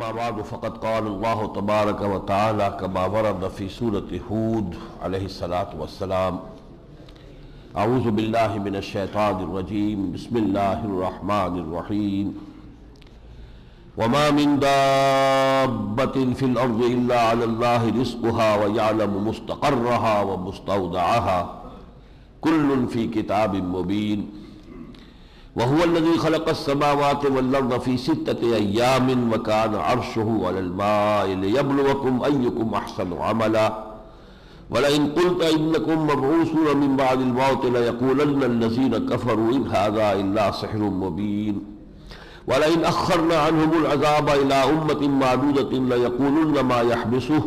أما بعد فقد قال الله تبارك وتعالى كما ورد في سورة هود عليه الصلاة والسلام أعوذ بالله من الشيطان الرجيم بسم الله الرحمن الرحيم وما من دابة في الأرض إلا على الله رزقها ويعلم مستقرها ومستودعها كل في كتاب مبين وهو الذي خلق السماوات والأرض في 6 أيام وكان عرشه على الماء ليبلوكم أيكم أحسن عملا ولئن قلت إنكم مبعوثون من بعد الموت ليقولن الذين كفروا إن هذا إلا سحر مبين ولئن أخرنا عنهم العذاب إلى أمة معدودة ليقولن ما يحبسه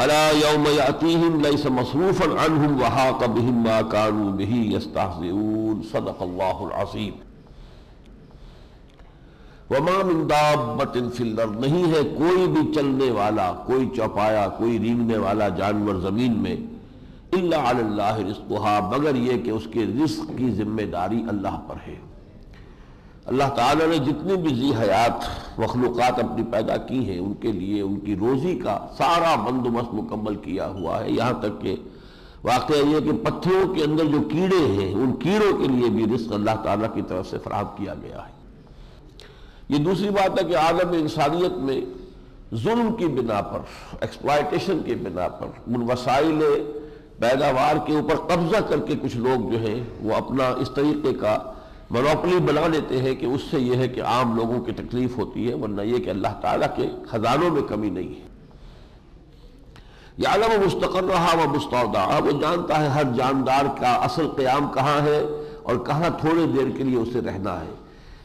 ألا يوم يأتيهم ليس مصروفا عنهم وحاق بهم ما كانوا به يستهزئون صدق الله العظيم۔ وما من دابۃ فی الارض، نہیں ہے کوئی بھی چلنے والا، کوئی چوپایا، کوئی رینگنے والا جانور زمین میں، الا علی اللہ رزقها، مگر یہ کہ اس کے رزق کی ذمہ داری اللہ پر ہے۔ اللہ تعالیٰ نے جتنی بھی ذی حیات مخلوقات اپنی پیدا کی ہیں ان کے لیے ان کی روزی کا سارا بندوبست مکمل کیا ہوا ہے، یہاں تک کہ واقعہ یہ کہ پتھروں کے اندر جو کیڑے ہیں ان کیڑوں کے لیے بھی رزق اللہ تعالیٰ کی طرف سے فراہم کیا گیا ہے۔ یہ دوسری بات ہے کہ عالم انسانیت میں ظلم کی بنا پر، ایکسپلائٹیشن کی بنا پر، ان وسائل پیداوار کے اوپر قبضہ کر کے کچھ لوگ جو ہیں وہ اپنا اس طریقے کا منوپلی بنا لیتے ہیں کہ اس سے یہ ہے کہ عام لوگوں کی تکلیف ہوتی ہے، ورنہ یہ کہ اللہ تعالیٰ کے خزانوں میں کمی نہیں ہے۔ یعلم مستقرها و مستودعها، وہ جانتا ہے ہر جاندار کا اصل قیام کہاں ہے اور کہاں تھوڑے دیر کے لیے اسے رہنا ہے۔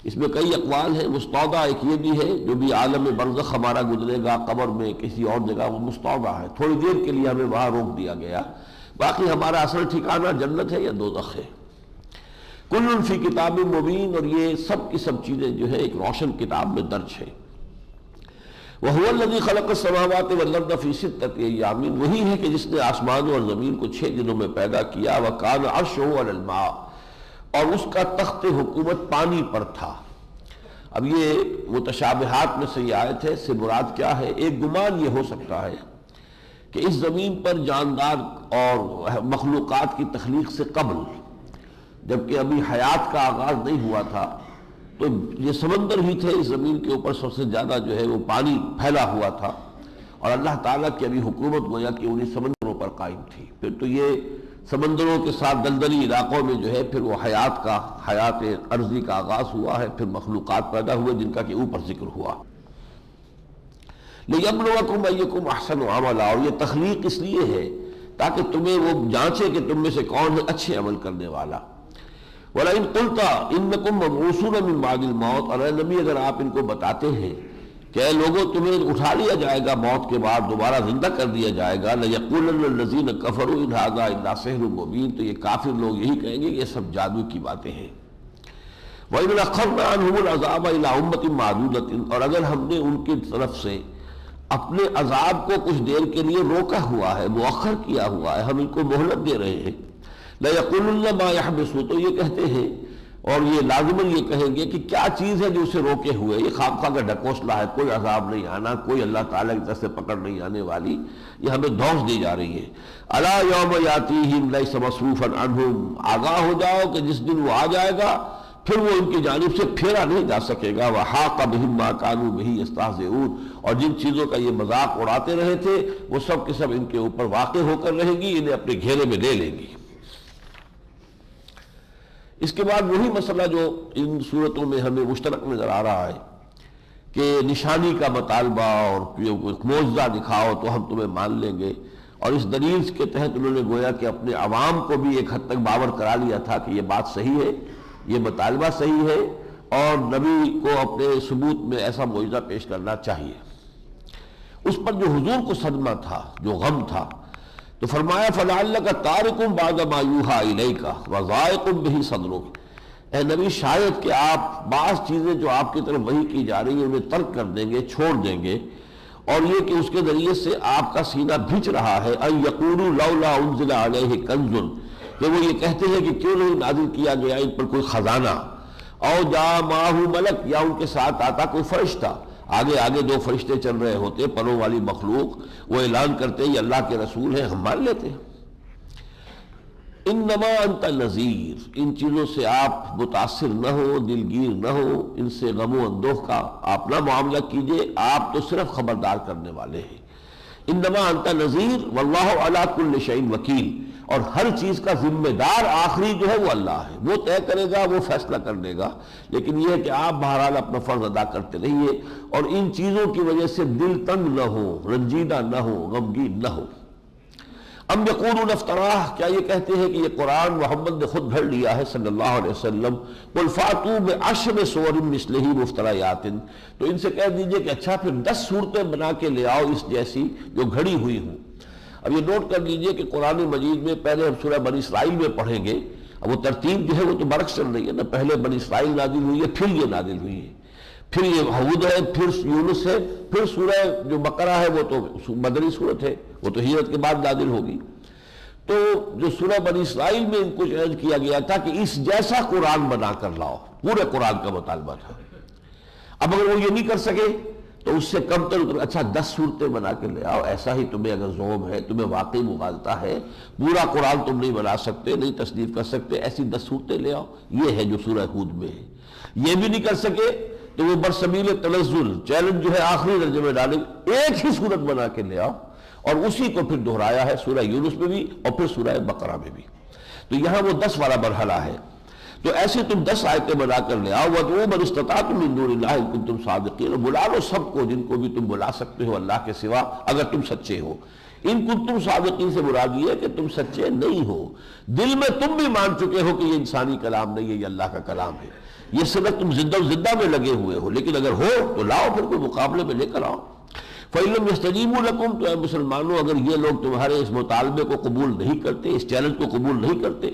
اس میں کئی اقوال ہیں۔ مستودع ایک یہ بھی ہے جو بھی عالم برزخ ہمارا گزرے گا قبر میں کسی اور جگہ، وہ مستودع ہے، تھوڑی دیر کے لیے ہمیں وہاں روک دیا گیا، باقی ہمارا اصل ٹھکانہ جنت ہے یا دوزخ ہے۔ کل فی کتاب مبین، اور یہ سب کی سب چیزیں جو ہے ایک روشن کتاب میں درج ہے۔ وَهُوَ الَّذِي خَلَقَ السَّمَاوَاتِ وَالْأَرْضَ فِي 6 أَيَّامٍ، وہی ہے کہ جس نے آسمانوں اور زمین کو 6 دنوں میں پیدا کیا۔ وَكَانَ عَرْشُهُ عَلَى الْمَاءِ، اور اس کا تخت حکومت پانی پر تھا۔ اب یہ متشابہات میں سے یہ آیت ہے، سے مراد کیا ہے؟ ایک گمان یہ ہو سکتا ہے کہ اس زمین پر جاندار اور مخلوقات کی تخلیق سے قبل، جبکہ ابھی حیات کا آغاز نہیں ہوا تھا، تو یہ سمندر ہی تھے، اس زمین کے اوپر سب سے زیادہ جو ہے وہ پانی پھیلا ہوا تھا، اور اللہ تعالیٰ کی ابھی حکومت گویا کہ انہیں سمندروں پر قائم تھی۔ پھر تو یہ سمندروں کے ساتھ دلدلی علاقوں میں جو ہے پھر وہ حیات عرضی کا آغاز ہوا ہے، پھر مخلوقات پیدا ہوئے جن کا کہ اوپر ذکر ہوا۔ لِيَبْلُوَكُمْ أَيُّكُمْ أَحْسَنُ عَمَلًا، اور یہ تخلیق اس لیے ہے تاکہ تمہیں وہ جانچے کہ تم میں سے کون ہے اچھے عمل کرنے والا۔ وَلَئِن قُلْتَ إِنَّكُمْ مَبْعُوثُونَ مِن بَعْدِ الْمَوْتِ، اور اے نبی اگر آپ ان کو بتاتے ہیں کہ اے لوگوں تمہیں اٹھا لیا جائے گا موت کے بعد، دوبارہ زندہ کر دیا جائے گا، لَيَقُولَنَّ الَّذِينَ كَفَرُوا إِنْ هَذَا إِلَّا سِحْرٌ مُبِينٌ، تو یہ کافر لوگ یہی کہیں گے یہ سب جادو کی باتیں ہیں۔ وَإِنْ أَخَّرْنَا عَنْهُمُ الْعَذَابَ إِلَىٰ أُمَّةٍ مَّعْدُودَةٍ، اور اگر ہم نے ان کی طرف سے اپنے عذاب کو کچھ دیر کے لیے روکا ہوا ہے، مؤخر کیا ہوا ہے، ہم ان کو مہلت دے رہے ہیں، لَيَقُولُنَّ مَا يَحْبِسُ، تو یہ کہتے ہیں اور یہ لازماً یہ کہیں گے کہ کیا چیز ہے جو اسے روکے ہوئے، یہ خامخواہ کا ڈھکوسلا ہے، کوئی عذاب نہیں آنا، کوئی اللہ تعالیٰ کی طرف سے پکڑ نہیں آنے والی، یہ ہمیں دھوس دی جا رہی ہے۔ الا یوم یاتیہم لیس مصروفا عنہم، آگاہ ہو جاؤ کہ جس دن وہ آ جائے گا پھر وہ ان کی جانب سے پھیرا نہیں جا سکے گا۔ وحاق بہم ما کانوا بہ یستہزئون، اور جن چیزوں کا یہ مذاق اڑاتے رہے تھے وہ سب کے سب ان کے اوپر واقع ہو کر رہیں گی، انہیں اپنے گھیرے میں لے لیں گی۔ اس کے بعد وہی مسئلہ جو ان صورتوں میں ہمیں مشترک نظر آ رہا ہے کہ نشانی کا مطالبہ اور معجزہ دکھاؤ تو ہم تمہیں مان لیں گے، اور اس دلیل کے تحت انہوں نے گویا کہ اپنے عوام کو بھی ایک حد تک باور کرا لیا تھا کہ یہ بات صحیح ہے، یہ مطالبہ صحیح ہے، اور نبی کو اپنے ثبوت میں ایسا معجزہ پیش کرنا چاہیے۔ اس پر جو حضور کو صدمہ تھا، جو غم تھا، تو فرمایا فَلَعَلَّكَ تَارِكٌ بَعْضَ مَا يُوحَىٰ إِلَيْكَ وَضَائِقٌ بِهِ صَدْرُكَ، اے نبی شاید کہ آپ بعض چیزیں جو آپ کی طرف وحی کی جا رہی ہیں انہیں ترک کر دیں گے، چھوڑ دیں گے، اور یہ کہ اس کے ذریعے سے آپ کا سینہ بھچ رہا ہے۔ أَن يَقُولُوا لَوْلَا أُنزِلَ عَلَيْهِ كَنزٌ، کہ وہ یہ کہتے ہیں کہ کیوں نہیں نازل کیا گیا ان پر کوئی خزانہ، او جاء معہ ملک، یا ان کے ساتھ آتا کوئی فرشتہ، آگے آگے دو فرشتے چل رہے ہوتے، پروں والی مخلوق، وہ اعلان کرتے یہ اللہ کے رسول ہیں، ہم مان لیتے ہیں۔ انما انت نذیر، ان چیزوں سے آپ متاثر نہ ہو، دلگیر نہ ہو، ان سے غم و اندوہ کا آپ نہ معاملہ کیجئے، آپ تو صرف خبردار کرنے والے ہیں۔ انما انت نذیر واللہ علی کل شیء وکیل، اور ہر چیز کا ذمہ دار آخری جو ہے وہ اللہ ہے، وہ طے کرے گا، وہ فیصلہ کر لے گا، لیکن یہ ہے کہ آپ بہرحال اپنا فرض ادا کرتے رہیے اور ان چیزوں کی وجہ سے دل تنگ نہ ہو، رنجیدہ نہ ہو، غمگین نہ ہو۔ ام یقولون افتراہ، کیا یہ کہتے ہیں کہ یہ قرآن محمد نے خود گھڑ لیا ہے صلی اللہ علیہ وسلم؟ قل فاتوا بعشر سور مثلہ مفتریات، تو ان سے کہہ دیجئے کہ اچھا پھر 10 صورتیں بنا کے لے آؤ اس جیسی جو گھڑی ہوئی ہوں۔ اب یہ نوٹ کر لیجئے کہ قرآن مجید میں پہلے ہم سورہ بنی اسرائیل میں پڑھیں گے، اب وہ ترتیب جو ہے وہ تو برعکس چل رہی ہے نا، پہلے بنی اسرائیل نازل ہوئی ہے، پھر یہ نازل ہوئی ہے، پھر یہ ہود ہے، پھر یونس ہے، پھر سورہ جو بقرہ ہے وہ تو مدنی صورت ہے، وہ تو ہجرت کے بعد نازل ہوگی۔ تو جو سورہ بنی اسرائیل میں ان کو عرض کیا گیا تھا کہ اس جیسا قرآن بنا کر لاؤ، پورے قرآن کا مطالبہ تھا۔ اب اگر وہ یہ نہیں کر سکے تو اس سے کم تر اچھا 10 صورتیں بنا کے لے آؤ، ایسا ہی تمہیں اگر ذوق ہے، تمہیں واقعی مغالطہ ہے، پورا قرآن تم نہیں بنا سکتے، نہیں تصنیف کر سکتے، ایسی 10 صورتیں لے آؤ۔ یہ ہے جو سورہ ہود میں ہے۔ یہ بھی نہیں کر سکے تو وہ برسبیل تنزل چیلنج جو ہے آخری درجے میں ڈالیں، ایک ہی صورت بنا کے لے آؤ، اور اسی کو پھر دہرایا ہے سورہ یونس میں بھی اور پھر سورہ بقرہ میں بھی۔ تو یہاں وہ 10 والا مرحلہ ہے۔ تو ایسے تم 10 آیتیں بنا کر لے آؤ، وَادْعُوا مَنِ اسْتَطَعْتُم مِّن دُونِ اللَّهِ إِن كُنتُمْ صَادِقِينَ، بلا لو سب کو جن کو بھی تم بلا سکتے ہو اللہ کے سوا اگر تم سچے ہو۔ ان کنتم صادقین سے مراد یہ ہے کہ تم سچے نہیں ہو، دل میں تم بھی مان چکے ہو کہ یہ انسانی کلام نہیں ہے، یہ اللہ کا کلام ہے، یہ صرف تم زدہ میں لگے ہوئے ہو، لیکن اگر ہو تو لاؤ، پھر کوئی مقابلے میں لے کر آؤ۔ فَإِن لَّمْ يَسْتَجِيبُوا لَكُمْ، تو اے مسلمانوں اگر یہ لوگ تمہارے اس مطالبے کو قبول نہیں کرتے، اس چیلنج کو قبول نہیں کرتے،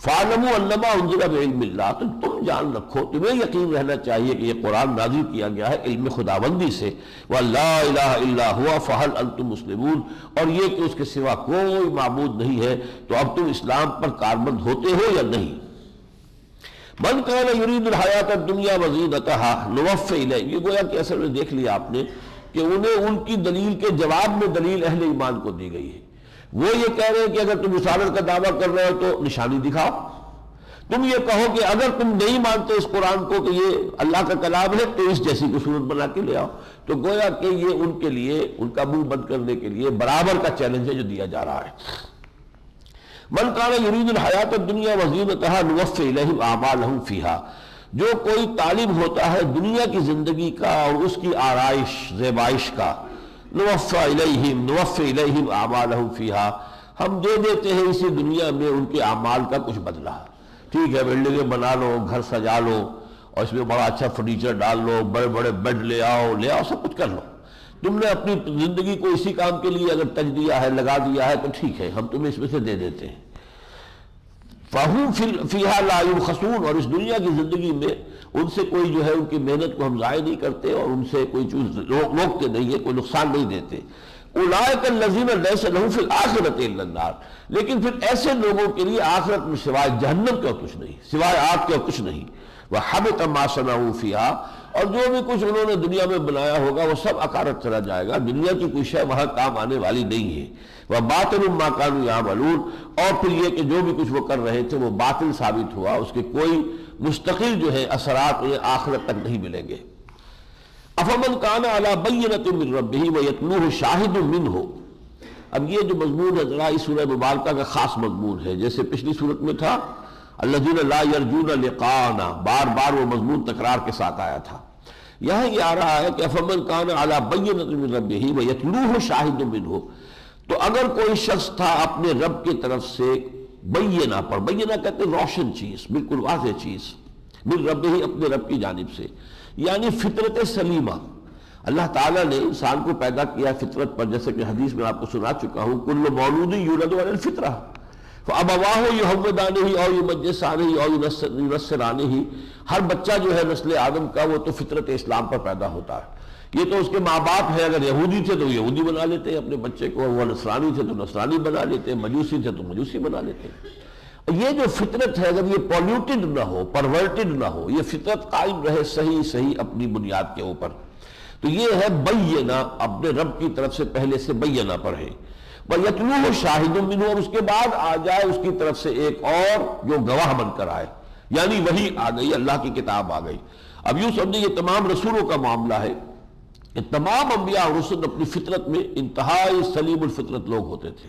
فَاعْلَمُوا أَنَّمَا أُنزِلَ بِعِلْمِ اللَّهِ، تو تم جان رکھو، تمہیں یقین رہنا چاہیے کہ یہ قرآن نازل کیا گیا ہے علم خداوندی سے، وَلَا إِلَٰهَ إِلَّا هُوَ فَهَلْ أَنْتُمْ مُسْلِمُونَ، اور یہ کہ اس کے سوا کوئی معبود نہیں ہے، تو اب تم اسلام پر کاربند ہوتے ہو یا نہیں؟ من كان يريد الحياة الدنيا وزينتها نوفي إليه، یہ گویا کہ اصل میں دیکھ لیا آپ نے کہ انہیں ان کی دلیل کے جواب میں دلیل اہل ایمان کو دی گئی ہے۔ وہ یہ کہہ رہے ہیں کہ اگر تم رسالت کا دعویٰ کر رہے ہو تو نشانی دکھاؤ، تم یہ کہو کہ اگر تم نہیں مانتے اس قرآن کو کہ یہ اللہ کا کلام ہے تو اس جیسی کو صورت بنا کے لے آؤ۔ تو گویا کہ یہ ان کے لیے، ان کا منہ بند کرنے کے لیے برابر کا چیلنج ہے جو دیا جا رہا ہے۔ من کان یرید الحیات الدنیا وزینتها نوفی الیہم اعمالہم فیہا، جو کوئی طالب ہوتا ہے دنیا کی زندگی کا اور اس کی آرائش زیبائش کا، نوفی الیہم اعمالہم فیہا، ہم دے دیتے ہیں اسی دنیا میں ان کے اعمال کا کچھ بدلہ۔ ٹھیک ہے، بلڈنگیں بنا لو، گھر سجا لو، اور اس میں بڑا اچھا فرنیچر ڈال لو، بڑے بڑے بیڈ لے آؤ، سب کچھ کر لو، تم نے اپنی زندگی کو اسی کام کے لیے اگر تج دیا ہے، لگا دیا ہے، تو ٹھیک ہے، ہم تمہیں اس میں سے دے دیتے ہیں۔ فَهُمْ فِيهَا لَا يُبْخَسُونَ، اور اس دنیا کی زندگی میں ان سے کوئی جو ہے ان کی محنت کو ہم ضائع نہیں کرتے اور ان سے کوئی چیز روکتے نہیں ہے، کوئی نقصان نہیں دیتے۔ أُولَٰئِكَ الَّذِينَ لَيْسَ لَهُمْ فِي الْآخِرَةِ إِلَّا النَّارُ، لیکن پھر ایسے لوگوں کے لیے آخرت میں سوائے جہنم کے اور کچھ نہیں، سوائے آگ کے اور کچھ نہیں۔ وَحَبِطَ مَا صَنَعُوا فِيهَا، اور جو بھی کچھ انہوں نے دنیا میں بنایا ہوگا وہ سب اکارت چلا جائے گا، دنیا کی کوئی شے وہاں کام آنے والی نہیں ہے۔ وَبَاطِلٌ مَا كَانُوا يَعْمَلُونَ، اور پھر یہ کہ جو بھی کچھ وہ کر رہے تھے وہ باطل ثابت ہوا، اس کے کوئی مستقل جو ہے اثرات انہیں آخرت تک نہیں ملیں گے۔ أَفَمَنْ كَانَ عَلَى بَيِّنَةٍ مِّن رَبِّهِ وَيَتْلُوهُ شَاهِدٌ مِّنْهُ، اب یہ جو مضمون ہے ذرا اس سورہ مبارکہ کا خاص مضمون ہے، جیسے پچھلی صورت میں تھا الَّذِينَ لَا يَرْجُونَ لِقَاءَنَا، بار بار وہ مضمون تکرار کے ساتھ آیا تھا، یہاں یہ آ رہا ہے کہ أَفَمَنْ كَانَ عَلَى بَيِّنَةٍ مِّن رَبِّهِ وَيَتْلُوهُ شَاهِدٌ مِّنْهُ، تو اگر کوئی شخص تھا اپنے رب کی طرف سے بینہ پر، بینہ کہتے ہیں روشن چیز، بالکل واضح چیز، من رب ہی، اپنے رب کی جانب سے، یعنی فطرت سلیمہ۔ اللہ تعالیٰ نے انسان کو پیدا کیا فطرت پر، جیسے کہ حدیث میں آپ کو سنا چکا ہوں، کل مولود یولد علی الفطرہ فابواہ یحودانہ او یمجسانہ او ینصرانہ، ہر بچہ جو ہے نسل آدم کا وہ تو فطرت اسلام پر پیدا ہوتا ہے۔ یہ تو اس کے ماں باپ ہیں، اگر یہودی تھے تو یہودی بنا لیتے ہیں اپنے بچے کو، وہ نصرانی تھے تو نصرانی بنا لیتے ہیں، مجوسی تھے تو مجوسی بنا لیتے ہیں۔ یہ جو فطرت ہے اگر یہ پولیوٹڈ نہ ہو، پرورٹڈ نہ ہو، یہ فطرت قائم رہے صحیح اپنی بنیاد کے اوپر، تو یہ ہے بینہ، اپنے رب کی طرف سے پہلے سے بینہ پڑھے، وَيَتْلُوهُ شَاهِدٌ مِّنْهُ، اور اس کے بعد آ جائے اس کی طرف سے ایک اور جو گواہ بن کر آئے، یعنی وہی آ گئی، اللہ کی کتاب آ گئی۔ اب یوں سمجھیں یہ تمام رسولوں کا معاملہ ہے کہ تمام انبیاء اور رسل اپنی فطرت میں انتہائی سلیم الفطرت لوگ ہوتے تھے،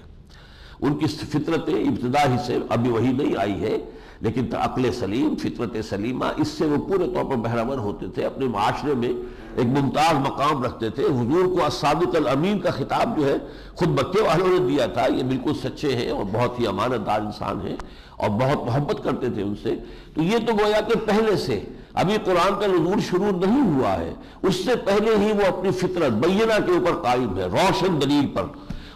ان کی فطرت ابتدا ہی سے ابھی وہی نہیں آئی ہے، لیکن عقل سلیم، فطرت سلیمہ، اس سے وہ پورے طور پر بہرہمر ہوتے تھے، اپنے معاشرے میں ایک ممتاز مقام رکھتے تھے۔ حضور کو الصادق الامین کا خطاب جو ہے خود مکے والوں نے دیا تھا، یہ بالکل سچے ہیں اور بہت ہی امانت دار انسان ہیں اور بہت محبت کرتے تھے ان سے۔ تو یہ تو گویا کہ پہلے سے، ابھی قرآن کا نزول شروع نہیں ہوا ہے، اس سے پہلے ہی وہ اپنی فطرت بینہ کے اوپر قائم ہے، روشن دلیل پر،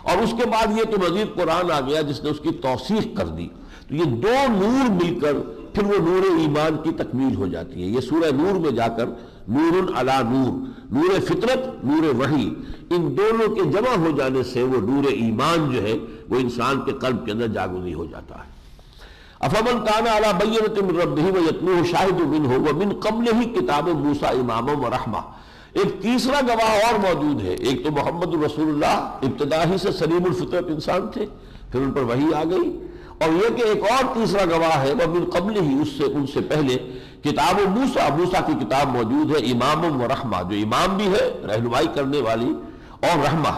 اور اس کے بعد یہ تو مزید قرآن آ گیا جس نے اس کی توثیق کر دی۔ تو یہ دو نور مل کر پھر وہ نور ایمان کی تکمیل ہو جاتی ہے۔ یہ سورہ نور میں جا کر نور علی نور، نور فطرت، نور وحی، ان دونوں کے جمع ہو جانے سے وہ نور ایمان جو ہے وہ انسان کے قلب کے اندر جاگزی ہو جاتا ہے۔ افمن کان علی بینۃ من ربہ ویتلوہ شاہد منہ ومن قبلہ کتاب موسیٰ اماما ورحمہ۔ ایک تیسرا گواہ اور موجود ہے، ایک تو محمد رسول اللہ ابتدا ہی سے سلیم الفطرت انسان تھے، پھر ان پر وحی آ گئی، اور یہ کہ ایک اور تیسرا گواہ ہے ومن قبلہ، ان سے پہلے کتاب موسیٰ، موسیٰ کی کتاب موجود ہے، امام و رحمہ، جو امام بھی ہے رہنمائی کرنے والی، اور رحمہ۔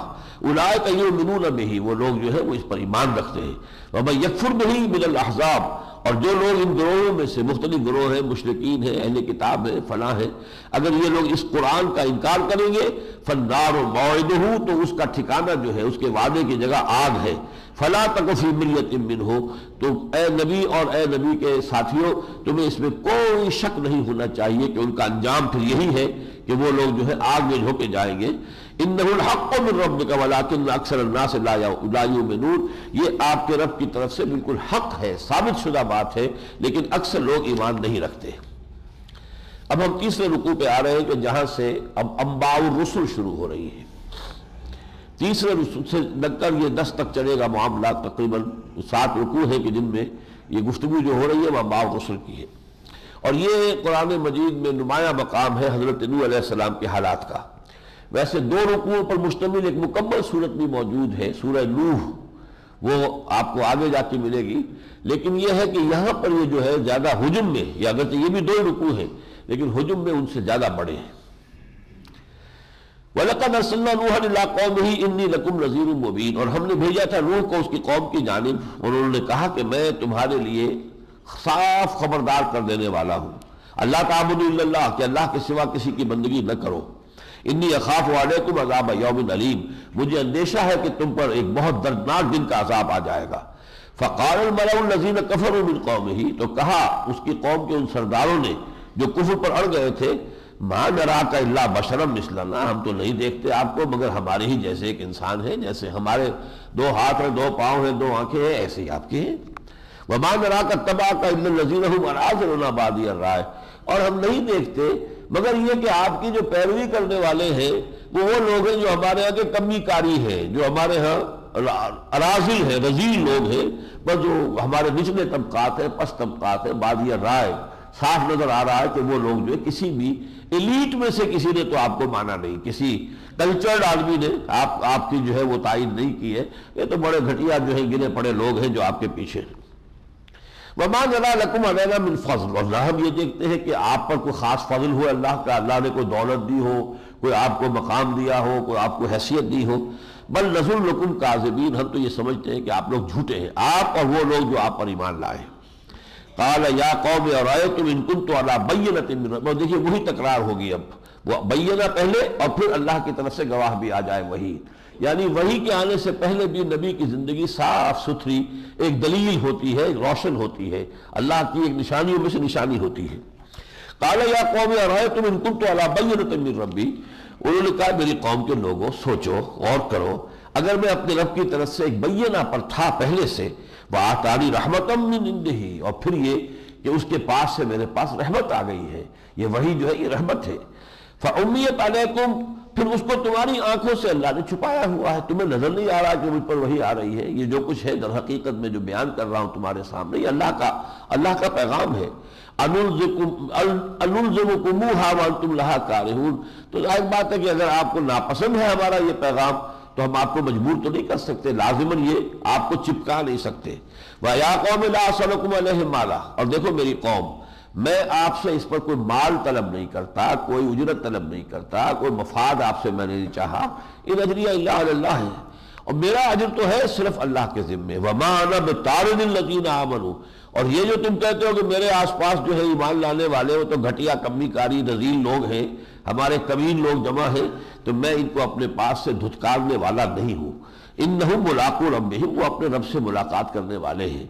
اولئک یؤمنون بہ، وہ لوگ جو ہے وہ اس پر ایمان رکھتے ہیں۔ ومن یکفر بہ من الاحزاب، اور جو لوگ ان گروہوں میں سے، مختلف گروہ ہیں، مشرکین ہیں، اہل کتاب ہیں، فلاں ہیں، اگر یہ لوگ اس قرآن کا انکار کریں گے فالنار موعدہ، تو اس کا ٹھکانہ جو ہے، اس کے وعدے کی جگہ آگ ہے۔ فلا تک فی مریۃ منہ، تو اے نبی اور اے نبی کے ساتھیوں، تمہیں اس میں کوئی شک نہیں ہونا چاہیے کہ ان کا انجام پھر یہی ہے کہ وہ لوگ جو ہے آگ میں جھونکے جائیں گے۔ انہ الحق من ربک ولکن اکثر الناس لا یؤمنون، یہ آپ کے رب کی طرف سے بالکل حق ہے، ثابت شدہ بات ہے، لیکن اکثر لوگ ایمان نہیں رکھتے۔ اب ہم تیسرے رکوع پہ آ رہے ہیں کہ جہاں سے اب انباء الرسل شروع ہو رہی ہے۔ تیسرے رکوع سے لگ کر یہ 10 تک چلے گا معاملہ، تقریباً 7 رکوع ہے کہ جن میں یہ گفتگو جو ہو رہی ہے وہ انباء الرسل کی ہے، اور یہ قرآن مجید میں نمایاں مقام ہے حضرت نوح علیہ السلام کے حالات کا۔ ویسے 2 رکوعوں پر مشتمل ایک مکمل صورت بھی موجود ہے، سورہ نوح، وہ آپ کو آگے جا کے ملے گی، لیکن یہ ہے کہ یہاں پر یہ جو ہے زیادہ حجم میں، یا اگرچہ یہ بھی 2 رکوع ہیں لیکن حجم میں ان سے زیادہ بڑے ہیں۔ وَلَقَدْ أَرْسَلْنَا نُوحًا إِلَىٰ قَوْمِهِ إِنِّي لَكُمْ نَذِيرٌ مُّبِينٌ، اور ہم نے بھیجا تھا نوح کو اس کی قوم کی جانب، اور انہوں نے کہا کہ میں تمہارے لیے صاف خبردار کر دینے والا ہوں۔ اللہ تعبدوا الا اللہ، کہ اللہ کے سوا کسی کی بندگی نہ کرو۔ انی اخاف علیکم عذاب یوم علیم، مجھے اندیشہ ہے کہ تم پر ایک بہت دردناک دن کا عذاب آ جائے گا۔ فقال الملأ الذین کفروا من قومہ، تو کہا اس کی قوم کے ان سرداروں نے جو کفر پر اڑ گئے تھے، ما نراک الا بشرا مثلنا، ہم تو نہیں دیکھتے آپ کو مگر ہمارے ہی جیسے ایک انسان ہے، جیسے ہمارے 2 ہاتھ ہیں، 2 پاؤں ہیں، 2 آنکھیں ہیں، ایسے ہی آپ کے ہیں۔ وما نراک اتبعک الا الذین هم اراذلنا بادی الرائے، اور ہم نہیں دیکھتے مگر یہ کہ آپ کی جو پیروی کرنے والے ہیں وہ لوگ ہیں جو ہمارے ہاں کے کمی کاری ہیں، جو ہمارے ہاں اراذل ہیں، رذیل لوگ ہیں، بس جو ہمارے نچلے طبقات ہیں، پس طبقات ہیں، بادی الرائے۔ صاف نظر آ رہا ہے کہ وہ لوگ جو ہے کسی بھی ایلیٹ میں سے کسی نے تو آپ کو مانا نہیں، کسی کلچرڈ آدمی نے آپ کی جو ہے وہ تائید نہیں کی ہے، یہ تو بڑے گھٹیا جو ہیں گنے پڑے لوگ ہیں جو آپ کے پیچھے ہیں۔ وَمَا نَرَىٰ لَكُمْ عَلَيْنَا مِنْ فَضْلٍ، اور نہ ہم یہ دیکھتے ہیں کہ آپ پر کوئی خاص فضل ہو اللہ کا، اللہ نے کوئی دولت دی ہو، کوئی آپ کو مقام دیا ہو، کوئی آپ کو حیثیت دی ہو۔ بل نظنکم کاذبین، ہم تو یہ سمجھتے ہیں کہ آپ لوگ جھوٹے ہیں، آپ اور وہ لوگ جو آپ پر ایمان لائے۔ قال یا قوم ارأیتم ان کنت علی بینۃ من ربکم، دیکھیے وہی تکرار ہوگی، اب وہ بینہ پہلے اور پھر اللہ کی طرف سے گواہ بھی آ جائے وہی، یعنی وہی کے آنے سے پہلے بھی نبی کی زندگی صاف ستھری ایک دلیل ہوتی ہے، ایک روشن ہوتی ہے، اللہ کی ایک نشانیوں میں سے نشانی ہوتی ہے۔ قال یا قوم ارأیتم ان کنت علی بینۃ من ربی، انہوں نے کہا میری قوم کے لوگوں سوچو غور کرو، اگر میں اپنے رب کی طرف سے ایک بینہ پر تھا پہلے سے، وَآتَانِي رَحْمَةً مِّنْ عِندِهِ، اور پھر یہ کہ اس کے پاس سے میرے پاس رحمت آ گئی ہے، یہ وہی جو ہے یہ رحمت ہے۔ فَأُمِّيَتْ عَلَيْكُمْ، پھر اس کو تمہاری آنکھوں سے اللہ نے چھپایا ہوا ہے، تمہیں نظر نہیں آ رہا کہ مجھ پر وحی آ رہی ہے۔ یہ جو کچھ ہے در حقیقت میں جو بیان کر رہا ہوں تمہارے سامنے، یہ اللہ کا پیغام ہے۔ انلزمکموہا وانتم لہا کارہون، تو ظاہر بات ہے کہ اگر آپ کو ناپسند ہے ہمارا یہ پیغام تو ہم آپ کو مجبور تو نہیں کر سکتے، لازماً یہ آپ کو چپکا نہیں سکتے۔ وَيَا قَوْمِ لَا أَسْأَلُكُمْ عَلَيْهِ مَالًا، اور دیکھو میری قوم، میں آپ سے اس پر کوئی مال طلب نہیں کرتا، کوئی اجرت طلب نہیں کرتا، کوئی مفاد آپ سے میں نے نہیں چاہا۔ ان اجریہ الا علی اللہ ہے، اور میرا اجر تو ہے صرف اللہ کے ذمے۔ وما انا بطارد الذین آمنوا، اور یہ جو تم کہتے ہو کہ میرے آس پاس جو ہے ایمان لانے والے وہ تو گھٹیا کمی کاری رذیل لوگ ہیں، ہمارے کمین لوگ جمع ہیں، تو میں ان کو اپنے پاس سے دھتکارنے والا نہیں ہوں۔ انہم ملاقو ربہم، وہ اپنے رب سے ملاقات کرنے والے ہیں۔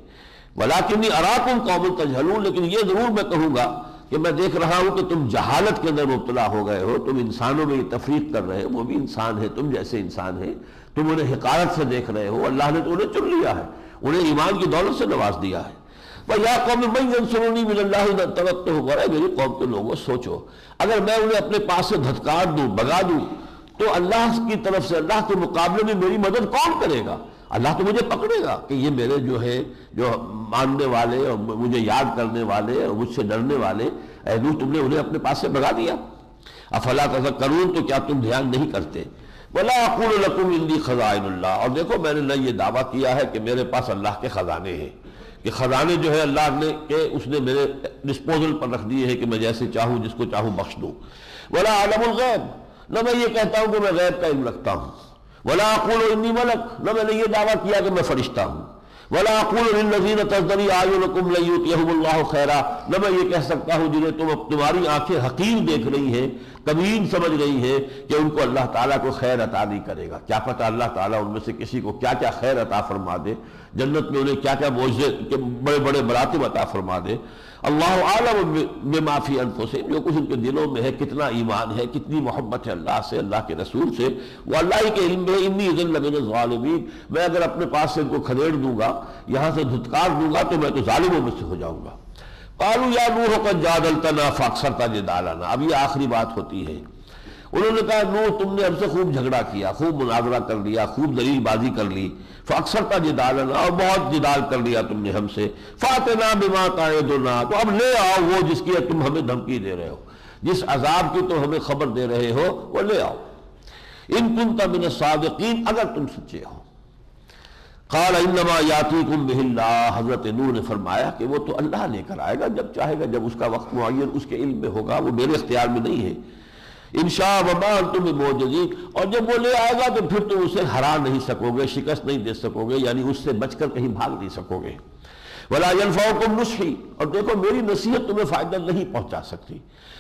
وَلَٰكِنِّي أَرَاكُمْ قَوْمًا تَجْهَلُونَ، لیکن یہ ضرور میں کہوں گا کہ میں دیکھ رہا ہوں کہ تم جہالت کے اندر مبتلا ہو گئے ہو، تم انسانوں میں یہ تفریق کر رہے ہو، وہ بھی انسان ہے، تم جیسے انسان ہیں، تم انہیں حقارت سے دیکھ رہے ہو، اللہ نے تو انہیں چن لیا ہے، انہیں ایمان کی دولت سے نواز دیا ہے۔ وَيَا قَوْمِ مَن يَنصُرُنِي مِنَ اللَّهِ إِنْ اتَّبَعْتُهُ، اور میری قوم کے لوگوں سوچو، اگر میں انہیں اپنے پاس سے دھتکار دوں، بگا دوں، تو اللہ کی طرف سے، اللہ کے مقابلے میں میری مدد کون کرے گا؟ اللہ تو مجھے پکڑے گا کہ یہ میرے جو ہے جو ماننے والے اور مجھے یاد کرنے والے اور مجھ سے ڈرنے والے، اے نوح تم نے انہیں اپنے پاس سے بھگا دیا۔ افلا تذکرون، تو کیا تم دھیان نہیں کرتے؟ ولا اقول لکم عندی خزائن اللہ، اور دیکھو میں نے نہ یہ دعویٰ کیا ہے کہ میرے پاس اللہ کے خزانے ہیں، کہ خزانے جو ہے اللہ نے کہ اس نے میرے ڈسپوزل پر رکھ دیے ہیں کہ میں جیسے چاہوں جس کو چاہوں بخش دوں۔ ولا اعلم الغیب، نہ میں یہ کہتا ہوں کہ میں غیب کا علم رکھتا ہوں۔ ولا اقول انی ملک، نہ میں نے یہ دعویٰ کیا کہ میں فرشتہ ہوں۔ ولا اقول للذین تزدری اعینکم لن یؤتیہم اللہ خیرا، نہ میں یہ کہہ سکتا ہوں جنہیں تمہاری آنکھیں حقیر دیکھ رہی ہیں، کمین سمجھ رہی ہیں، کہ ان کو اللہ تعالیٰ کو خیر عطا نہیں کرے گا۔ کیا پتہ اللہ تعالیٰ ان میں سے کسی کو کیا کیا خیر عطا فرما دے، جنت میں انہیں کیا کیا معجزے کے بڑے بڑے مراتب عطا فرما دے۔ اللہ اعلم بما فی انفسہم، جو کچھ ان کے دلوں میں ہے، کتنا ایمان ہے، کتنی محبت ہے اللہ سے، اللہ کے رسول سے، وہ اللہ ہی کے علم میں۔ انی اذا لمن الظالمین، میں اگر اپنے پاس سے ان کو کھدیڑ دوں گا، یہاں سے دھتکار دوں گا، تو میں تو ظالموں میں سے ہو جاؤں گا۔ قالوا یا نوح قد جادلتنا فاکثرت جدالنا، اب یہ آخری بات ہوتی ہے۔ انہوں نے کہا نوح تم نے ہم سے خوب جھگڑا کیا، خوب مناظرہ کر لیا، خوب دلیل بازی کر لی، فاکثرت جدالنا، اور بہت جدال کر لیا تم نے ہم سے، فاتنا بما تعدنا، تو اب لے آؤ وہ جس کی تم ہمیں دھمکی دے رہے ہو، جس عذاب کی تم ہمیں خبر دے رہے ہو وہ لے آؤ، ان کنت من الصادقین، اگر تم سچے ہو۔ قال انما یاتیکم بہ اللہ، حضرت نوح نے فرمایا کہ وہ تو اللہ لے کر آئے گا جب چاہے گا، جب اس کا وقت معین اس کے علم میں ہوگا، وہ میرے اختیار میں نہیں ہے۔ انشاء وما انتم بمعجزین، اور جب وہ لے آئے گا تو پھر تم اسے ہرا نہیں سکو گے، شکست نہیں دے سکو گے، یعنی اس سے بچ کر کہیں بھاگ نہیں سکو گے۔ ولا ينفعکم نصحی، اور دیکھو میری نصیحت تمہیں فائدہ نہیں پہنچا سکتی،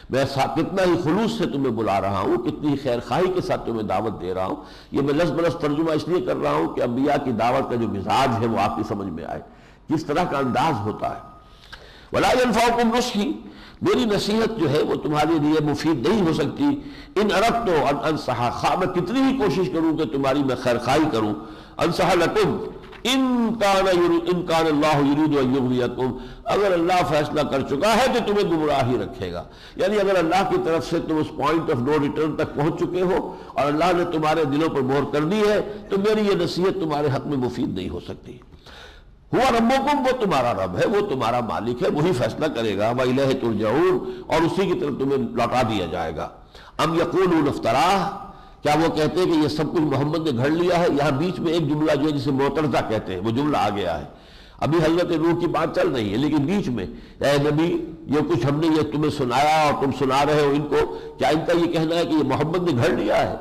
میں کتنا ہی خلوص سے تمہیں بلا رہا ہوں، کتنی ہی خیر خواہی کے ساتھ تمہیں دعوت دے رہا ہوں، یہ میں لفظ بلفظ ترجمہ اس لیے کر رہا ہوں کہ انبیاء کی دعوت کا جو مزاج ہے وہ آپ کی سمجھ میں آئے، کس طرح کا انداز ہوتا ہے۔ ولا ينفعکم نصحی، میری نصیحت جو ہے وہ تمہارے لیے مفید نہیں ہو سکتی۔ ان اردت ان انصح، خواہ میں کتنی ہی کوشش کروں کہ تمہاری میں خیر خواہی کروں، انصح لکم ان کان اللہ یرید ان یغویکم، اگر اللہ فیصلہ کر چکا ہے کہ تمہیں گمراہ ہی رکھے گا، یعنی اگر اللہ کی طرف سے تم اس پوائنٹ آف نو ریٹرن تک پہنچ چکے ہو اور اللہ نے تمہارے دلوں پر مہر کر دی ہے، تو میری یہ نصیحت تمہارے حق میں مفید نہیں ہو سکتی۔ ہوا ربکم، وہ تمہارا رب ہے، وہ تمہارا مالک ہے، وہی فیصلہ کرے گا۔ وَإِلَيْهِ تُرْجَعُونَ، اور اسی کی طرف تمہیں لوٹا دیا جائے گا۔ ام یقولون افتراہ، کیا وہ کہتے ہیں کہ یہ سب کچھ محمد نے گھڑ لیا ہے؟ یہاں بیچ میں ایک جملہ جو ہے جسے معترضہ کہتے ہیں، وہ جملہ آ گیا ہے، ابھی حضرت نوح کی بات چل رہی ہے لیکن بیچ میں اے نبی یہ کچھ ہم نے یہ تمہیں سنایا اور تم سنا رہے ہو ان کو، کیا ان کا یہ کہنا ہے کہ یہ محمد نے گھڑ لیا ہے؟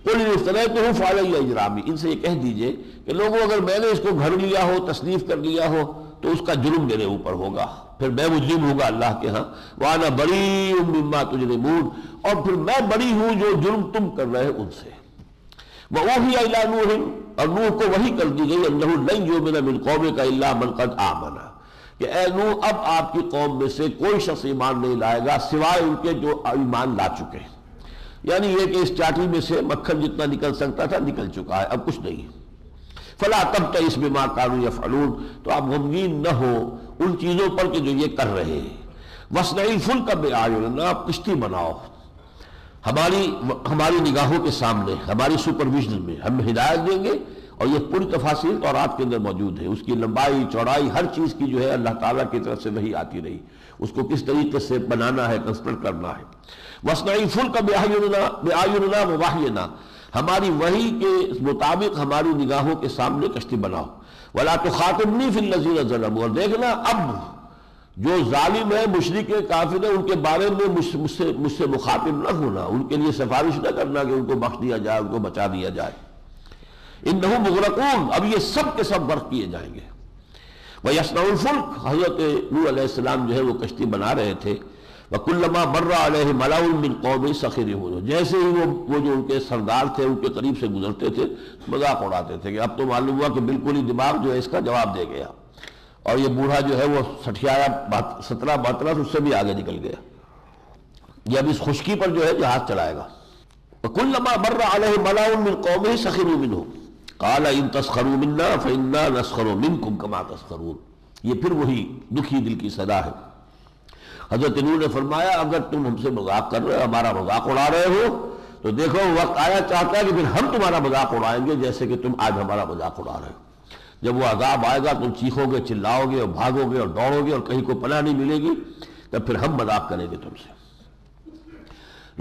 قل ان افتریتہ فعلی اجرامی، ان سے یہ کہہ دیجئے کہ لوگوں اگر میں نے اس کو گھڑ لیا ہو، تصنیف کر لیا ہو، تو اس کا جرم میرے اوپر ہوگا، پھر میں مجرم ہوگا اللہ کے ہاں۔ وَأَنَا بَرِيءٌ مِّمَّا تُجْرِمُونَ، اور پھر میں بری ہوں جو جرم تم کر رہے ان سے۔ وَأُوحِيَ إِلَىٰ نُوحٍ، اور نوح کو وحی کر دی گئی، أَنَّهُ لَن يُؤْمِنَ مِن قَوْمِكَ إِلَّا مَن قَدْ آمَنَ، کہ اے نوح اب آپ کی قوم میں سے کوئی شخص ایمان نہیں لائے گا سوائے ان کے جو ایمان لا چکے، یعنی یہ کہ اس چاٹی میں سے مکھن جتنا نکل سکتا تھا نکل چکا ہے، اب کچھ نہیں۔ فَلَا تَبْتَئِسْ بِمَا كَانُوا يَفْعَلُونَ، تو آپ غمگین نہ ہو ان چیزوں پر کہ جو یہ کر رہے ہیں۔ وَاصْنَعِ الْفُلْكَ بِأَعْيُنِنَا، آپ کشتی بناؤ ہماری نگاہوں کے سامنے، ہماری سپرویژن میں ہم ہدایت دیں گے، اور یہ پوری تفاصیل تورات کے اندر موجود ہے، اس کی لمبائی چوڑائی ہر چیز کی جو ہے اللہ تعالیٰ کی طرف سے وحی آتی رہی، اس کو کس طریقے سے بنانا ہے، کنسٹرکٹ کرنا ہے۔ وَاصْنَعِ الْفُلْكَ بِأَعْيُنِنَا وَوَحْيِنَا، ہماری وحی کے مطابق ہماری نگاہوں کے سامنے کشتی بناؤ۔ وَلَا تُخَاطِبْنِي فِي الَّذِينَ ظَلَمُوا، اور دیکھنا اب جو ظالم ہے، مشرک ہے، کافر ہے، ان کے بارے میں مجھ سے مخاطب نہ ہونا، ان کے لیے سفارش نہ کرنا کہ ان کو بخش دیا جائے، ان کو بچا دیا جائے۔ انہم مغرقون، اب یہ سب کے سب غرق کیے جائیں گے۔ وَيَصْنَعُ الْفُلْكَ، حضرت نوح علیہ السلام جو ہے وہ کشتی بنا رہے تھے۔ وَكُلَّمَا مَرَّ عَلَيْهِ مَلَأٌ مِّن قَوْمِهِ سَخِرُوا مِنْهُ، جیسے ہی وہ جو ان کے سردار تھے ان کے قریب سے گزرتے تھے مذاق اڑاتے تھے کہ اب تو معلوم ہوا کہ بالکل ہی دماغ جو ہے اس کا جواب دے گیا، اور یہ بوڑھا جو ہے وہ سٹھیایا 17 اس سے بھی آگے نکل گیا، یہ اب اس خشکی پر جو ہے جہاز چلائے گا۔ وَكُلَّمَا مَرَّ عَلَيْهِ مَلَأٌ مِّن قَوْمِهِ سَخِرُوا مِنْهُ قَالَ إِن تَسْخَرُوا مِنَّا فَإِنَّا نَسْخَرُ مِنْكُمْ كَمَا تَسْخَرُونَ، یہ پھر وہی دکھی دل کی صدا ہے۔ حضرت نوح نے فرمایا اگر تم ہم سے مذاق کر رہے ہو، ہمارا مذاق اڑا رہے ہو، تو دیکھو وقت آیا چاہتا ہے کہ پھر ہم تمہارا مذاق اڑائیں گے جیسے کہ تم آج ہمارا مذاق اڑا رہے ہو۔ جب وہ عذاب آئے گا تم چیخو گے، چلاؤ گے اور بھاگو گے اور دوڑو گے اور کہیں کوئی پناہ نہیں ملے گی، تب پھر ہم مذاق کریں گے تم سے۔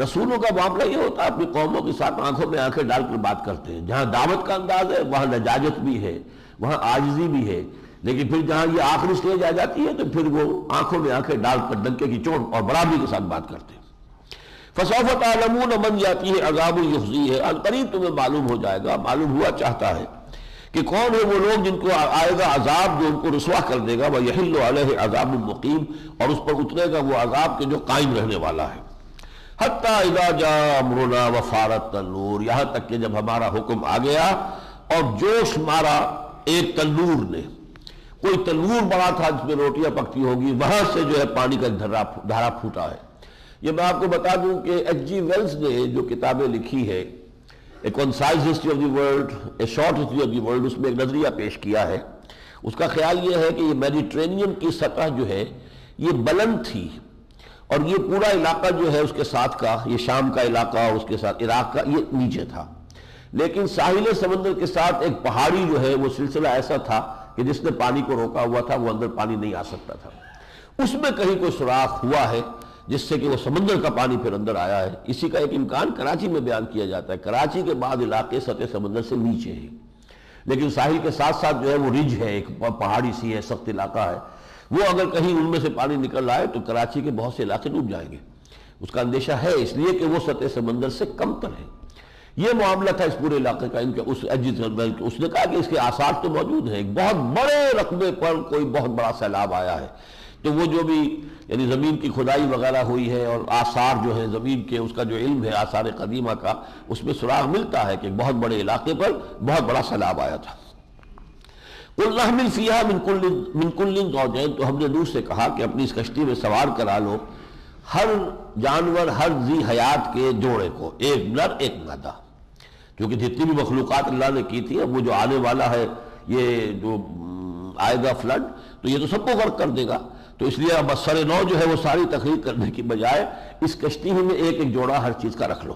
رسولوں کا معاملہ یہ ہوتا ہے، اپنی قوموں کے ساتھ آنکھوں میں آنکھیں ڈال کر بات کرتے ہیں۔ جہاں دعوت کا انداز ہے وہاں لجاجت بھی ہے، وہاں عاجزی بھی ہے، لیکن پھر جہاں یہ آخری سٹیج آ جاتی ہے تو پھر وہ آنکھوں میں آنکھیں ڈال کر ڈنکے کی چوٹ اور برابری کے ساتھ بات کرتے ہیں۔ فَسَوْفَ تَعْلَمُونَ مَنْ يَأْتِيهِ عَذَابٌ يُخْزِيهِ، عنقریب تمہیں معلوم ہو جائے گا، معلوم ہوا چاہتا ہے کہ کون ہے وہ لوگ جن کو آئے گا عذاب جو ان کو رسوا کر دے گا، وَيَحِلُّ عَلَيْهِ عَذَابٌ مُقِيمٌ، اور اس پر اترے گا وہ عذاب کے جو قائم رہنے والا ہے۔ حَتَّى إِذَا جَاءَ أَمْرُنَا وَفَارَتِ النُّورُ، یہاں تک کہ جب ہمارا حکم آ گیا اور جوش مارا ایک تنور نے، کوئی تنور بڑا تھا جس میں روٹیاں پکتی ہوگی، وہاں سے جو ہے پانی کا ایک دھارا پھوٹا ہے۔ یہ میں آپ کو بتا دوں کہ ایچ جی ویلز نے جو کتابیں لکھی ہے، a concise history of the world, a short history of the world, اس میں ایک نظریہ پیش کیا ہے۔ اس کا خیال یہ ہے کہ یہ میڈیٹرینین کی سطح جو ہے یہ بلند تھی، اور یہ پورا علاقہ جو ہے اس کے ساتھ کا، یہ شام کا علاقہ اور اس کے ساتھ عراق کا، یہ نیچے تھا، لیکن ساحل سمندر کے ساتھ ایک پہاڑی جو ہے وہ سلسلہ ایسا تھا کہ جس نے پانی کو روکا ہوا تھا، وہ اندر پانی نہیں آ سکتا تھا۔ اس میں کہیں کوئی سوراخ ہوا ہے جس سے کہ وہ سمندر کا پانی پھر اندر آیا ہے۔ اسی کا ایک امکان کراچی میں بیان کیا جاتا ہے۔ کراچی کے بعد علاقے سطح سمندر سے نیچے ہیں، لیکن ساحل کے ساتھ ساتھ جو ہے وہ رج ہے، ایک پہاڑی سی ہے، سخت علاقہ ہے، وہ اگر کہیں ان میں سے پانی نکل آئے تو کراچی کے بہت سے علاقے ڈوب جائیں گے۔ اس کا اندیشہ ہے اس لیے کہ وہ سطح سمندر سے کم تر ہے۔ یہ معاملہ تھا اس پورے علاقے کا۔ ان کے اس نے کہا کہ اس کے آثار تو موجود ہیں، ایک بہت بڑے رقبے پر کوئی بہت بڑا سیلاب آیا ہے، تو وہ جو بھی یعنی زمین کی کھدائی وغیرہ ہوئی ہے اور آثار جو ہیں زمین کے، اس کا جو علم ہے آثار قدیمہ کا، اس میں سراغ ملتا ہے کہ ایک بہت بڑے علاقے پر بہت بڑا سیلاب آیا تھا۔ قُلْ نَحْمِلْ فِيهَا مِن كُلٍّ زَوْجَيْنِ، تو ہم نے نوح سے کہا کہ اپنی اس کشتی میں سوار کرا لو ہر جانور، ہر ذی حیات کے جوڑے کو، ایک نر ایک مادہ، کیونکہ جتنی بھی مخلوقات اللہ نے کی تھی، اب وہ جو آنے والا ہے یہ جو آئے گا فلڈ، تو یہ تو سب کو غرق کر دے گا، تو اس لیے اب سر نو جو ہے وہ ساری تخلیق کرنے کی بجائے اس کشتی ہی میں ایک ایک جوڑا ہر چیز کا رکھ لو۔